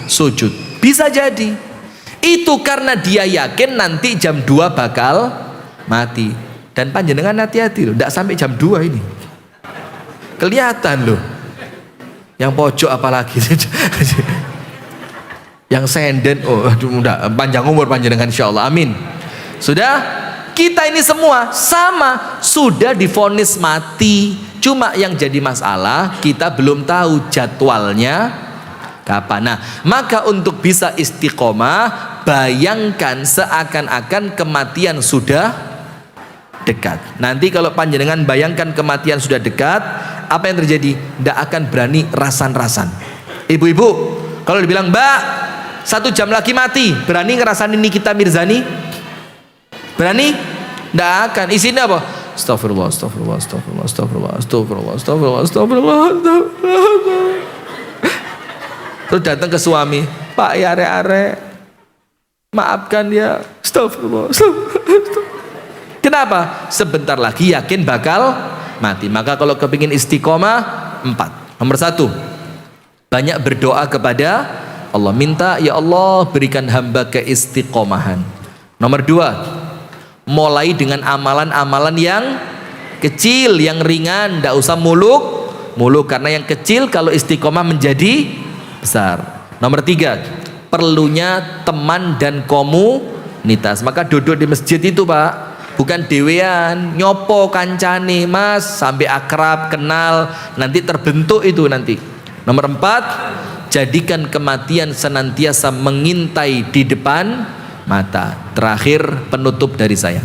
sujud. Bisa jadi itu karena dia yakin nanti jam 2 bakal mati. Dan panjenengan hati-hati loh, tidak sampai jam 2 ini kelihatan loh. Yang pojok apalagi yang senden, oh udah panjang umur panjenengan insyaallah, amin. Sudah, kita ini semua sama sudah divonis mati. Cuma yang jadi masalah kita belum tahu jadwalnya kapan. Nah, maka untuk bisa istiqomah, bayangkan seakan-akan kematian sudah dekat. Nanti kalau panjenengan bayangkan kematian sudah dekat, apa yang terjadi? Tidak akan berani rasan-rasan. Ibu-ibu, kalau dibilang mbak 1 jam lagi mati, berani ngerasain Nikita Mirzani? Berani? Tidak akan. Isinya apa? Astagfirullah, astagfirullah, astagfirullah, astagfirullah, astagfirullah, astagfirullah, astagfirullah, astagfirullah. Terus datang ke suami, Pak ya arek-arek, maafkan ya, astagfirullah, astagfirullah. Kenapa? Sebentar lagi yakin bakal mati. Maka kalau kepingin istiqomah, 4. Nomor 1, banyak berdoa kepada Allah. Minta, ya Allah berikan hamba keistiqomahan. Nomor 2, mulai dengan amalan-amalan yang kecil, yang ringan, tidak usah muluk karena yang kecil kalau istiqomah menjadi besar. Nomor 3, perlunya teman dan komunitas. Maka duduk di masjid itu Pak, bukan dewean, nyopo kancane Mas sampai akrab, kenal, nanti terbentuk itu nanti. Nomor 4, jadikan kematian senantiasa mengintai di depan mata. Terakhir, penutup dari saya,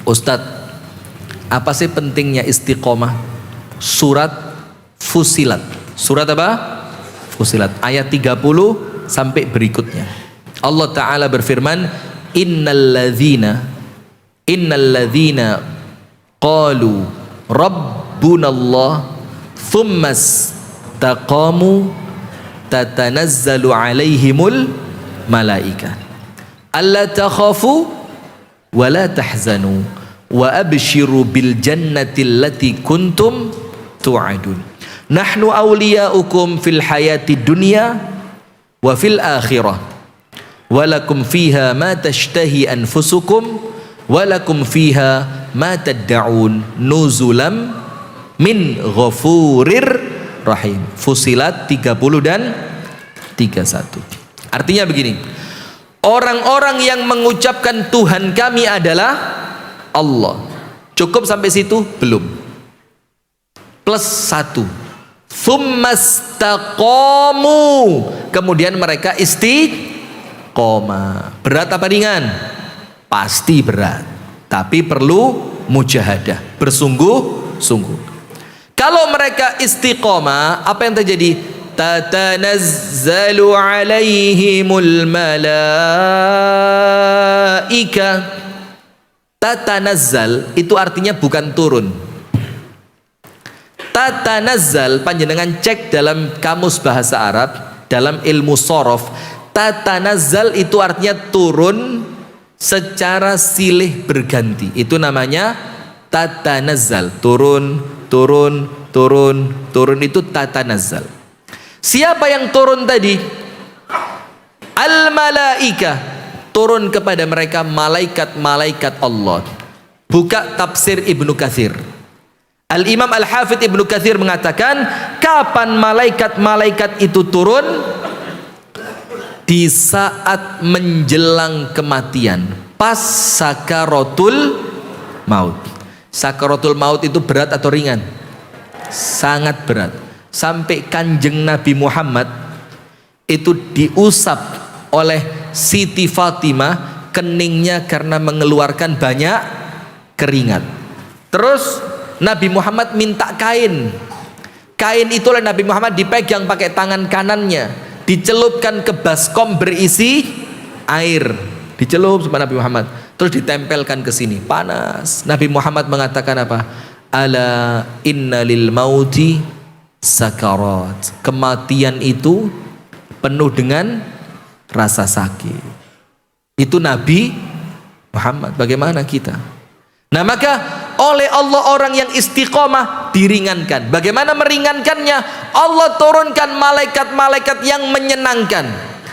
Ustadz, apa sih pentingnya istiqomah? Surat Fusilat. Surat apa? Fusilat ayat 30 sampai berikutnya. Allah Ta'ala berfirman, innalladzina qalu rabbunallah thummas taqamu tatanazzalu alaihimul malaika alla takhafu wa la tahzanu wa abshiru bil jannati allati kuntum tu'adun nahnu awliyaukum fil hayati dunya wa fil akhirah walakum fiha ma tashtahi anfusukum walakum fiha ma tad'un nuzulam min ghafurir rahim. Fusilat 30 dan 31. Artinya begini, orang-orang yang mengucapkan Tuhan kami adalah Allah. Cukup sampai situ? Belum. Plus 1, Thummastaqamu, kemudian mereka istiqomah. Berat apa ringan? Pasti berat, tapi perlu mujahadah, bersungguh-sungguh. Kalau mereka istiqomah, apa yang terjadi? Tatanazzalu alaihimul malaika. Tatanazzal itu artinya bukan turun. Tatanazzal, panjenengan cek dalam kamus bahasa Arab, dalam ilmu sorof, tatanazzal itu artinya turun secara silih berganti. Itu namanya tatanazzal. Turun, turun, turun, turun, itu tatanazzal. Siapa yang turun tadi? Al-malaika, turun kepada mereka malaikat-malaikat Allah. Buka tafsir Ibnu Katsir. Al-Imam Al-Hafidh Ibnu Katsir mengatakan, kapan malaikat-malaikat itu turun? Di saat menjelang kematian, pas sakaratul maut. Sakaratul maut itu berat atau ringan? Sangat berat. Sampai Kanjeng Nabi Muhammad itu diusap oleh Siti Fatimah keningnya karena mengeluarkan banyak keringat. Terus Nabi Muhammad minta kain. Kain itu oleh Nabi Muhammad dipegang pakai tangan kanannya, dicelupkan ke baskom berisi air, dicelup sama Nabi Muhammad, terus ditempelkan ke sini, panas. Nabi Muhammad mengatakan apa? Ala inna lil mauti sakarat. Kematian itu penuh dengan rasa sakit. Itu Nabi Muhammad. Bagaimana kita? Nah, maka oleh Allah orang yang istiqomah diringankan. Bagaimana meringankannya? Allah turunkan malaikat-malaikat yang menyenangkan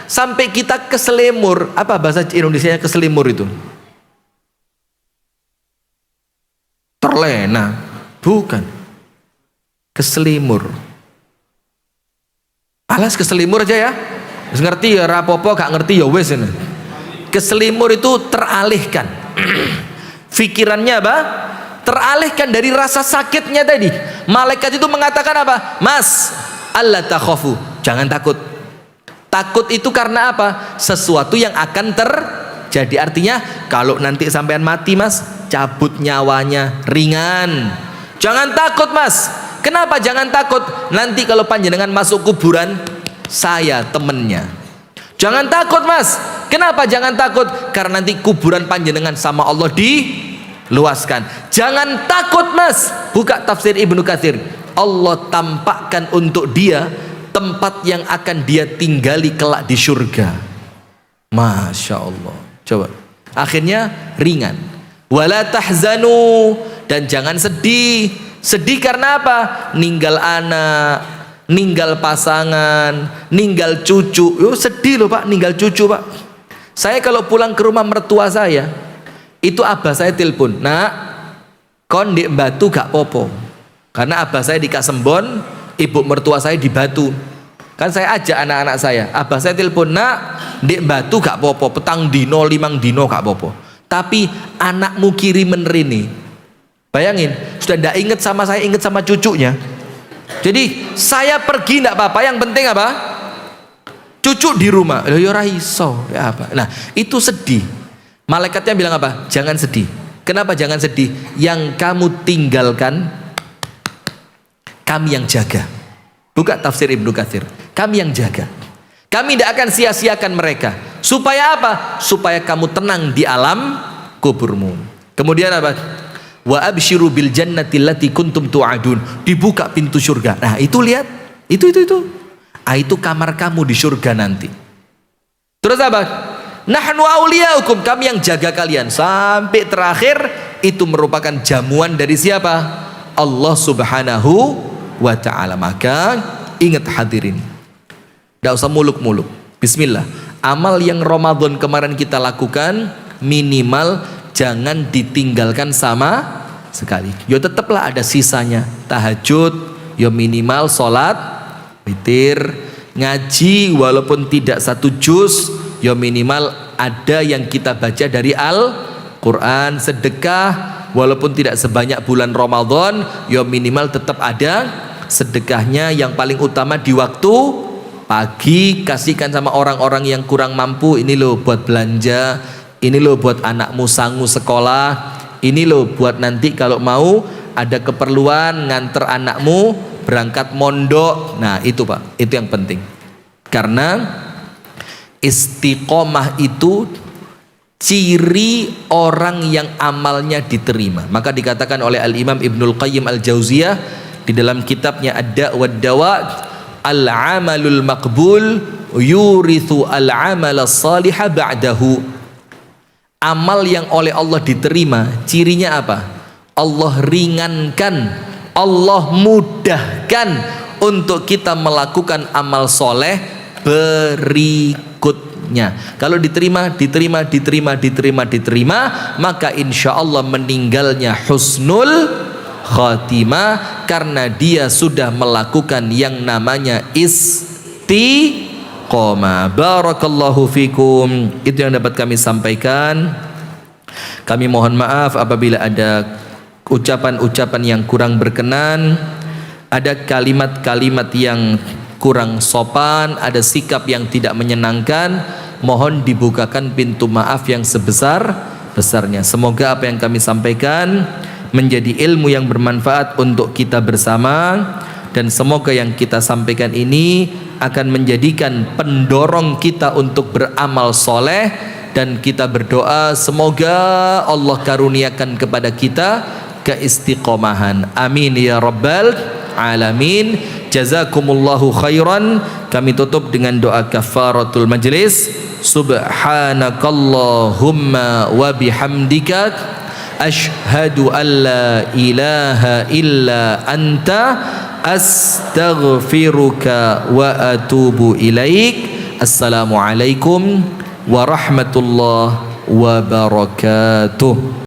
sampai kita keselimur. Apa bahasa Indonesianya keselimur itu? Terlena? Bukan. Keselimur. Alas keselimur aja ya. Wis ngerti ya rapopo, gak ngerti ya wis ini. Keselimur itu teralihkan. Pikirannya apa? Teralihkan dari rasa sakitnya tadi. Malaikat itu mengatakan apa? Mas, alla takhafu, jangan takut. Takut itu karena apa? Sesuatu yang akan terjadi. Artinya kalau nanti sampean mati Mas, cabut nyawanya ringan. Jangan takut Mas. Kenapa jangan takut? Nanti kalau panjenengan masuk kuburan, saya temennya. Jangan takut Mas. Kenapa jangan takut? Karena nanti kuburan panjenengan sama Allah diluaskan. Jangan takut Mas. Buka tafsir Ibnu Katsir. Allah tampakkan untuk dia tempat yang akan dia tinggali kelak di surga. Masya Allah. Coba. Akhirnya ringan. Wala tahzanu, dan jangan sedih. Sedih karena apa? Ninggal anak, ninggal pasangan, ninggal cucu. Yo sedih loh Pak, ninggal cucu Pak. Saya kalau pulang ke rumah mertua saya, itu abah saya telepon, nak, kon di Batu gak popo. Karena abah saya di Kasembon, ibu mertua saya di Batu. Kan saya ajak anak-anak saya, abah saya telepon, nak, di Batu gak popo, petang dino, limang dino gak popo. Tapi anakmu kirimen Rini. Bayangin, sudah ndak inget sama saya, inget sama cucunya. Jadi saya pergi ndak apa-apa, yang penting apa? Cucu di rumah. Ya ora iso, ya apa? Nah, itu sedih. Malaikatnya bilang apa? Jangan sedih. Kenapa jangan sedih? Yang kamu tinggalkan kami yang jaga. Buka tafsir Ibnu Katsir. Kami yang jaga. Kami tidak akan sia-siakan mereka. Supaya apa? Supaya kamu tenang di alam kuburmu. Kemudian apa? Wa absyiru bil jannati allati kuntum tu'adun. Dibuka pintu surga. Nah, itu lihat. Itu. Itu kamar kamu di surga nanti. Terus apa? Nahnu auliyaukum, kami yang jaga kalian. Sampai terakhir, itu merupakan jamuan dari siapa? Allah Subhanahu wa ta'ala. Maka ingat hadirin, tidak usah muluk-muluk. Bismillah. Amal yang Ramadan kemarin kita lakukan, minimal jangan ditinggalkan sama sekali. Yo tetaplah ada sisanya. Tahajud, yo minimal sholat witir, ngaji walaupun tidak satu juz, ya minimal ada yang kita baca dari Al-Quran. Sedekah walaupun tidak sebanyak bulan Ramadan, ya minimal tetap ada sedekahnya. Yang paling utama di waktu pagi, kasihkan sama orang-orang yang kurang mampu. Ini loh buat belanja, ini loh buat anakmu sangu sekolah, ini loh buat nanti kalau mau ada keperluan nganter anakmu berangkat mondok. Nah itu Pak, itu yang penting. Karena istiqomah itu ciri orang yang amalnya diterima. Maka dikatakan oleh Al-Imam Ibnul Qayyim Al-Jauziyah di dalam kitabnya Ad-Da' wad-Dawa, al-amalul maqbul yurithu al-amal as-salihah ba'dahu. Amal yang oleh Allah diterima, cirinya apa? Allah ringankan, Allah mudahkan untuk kita melakukan amal soleh berikutnya. Kalau diterima, maka insya Allah meninggalnya husnul khatimah, karena dia sudah melakukan yang namanya istiqomah. Barakallahu fikum. Itu yang dapat kami sampaikan. Kami mohon maaf apabila ada ucapan-ucapan yang kurang berkenan, ada kalimat-kalimat yang kurang sopan, ada sikap yang tidak menyenangkan. Mohon dibukakan pintu maaf yang sebesar-besarnya. Semoga apa yang kami sampaikan menjadi ilmu yang bermanfaat untuk kita bersama, dan semoga yang kita sampaikan ini akan menjadikan pendorong kita untuk beramal soleh. Dan kita berdoa semoga Allah karuniakan kepada kita keistiqomahan. Amin ya rabbal alamin. Jazakumullahu khairan. Kami tutup dengan doa kafaratul majlis. Subhanakallahumma wa bihamdika asyhadu an la ilaha illa anta astaghfiruka wa atubu ilaik. Assalamualaikum warahmatullahi wabarakatuh.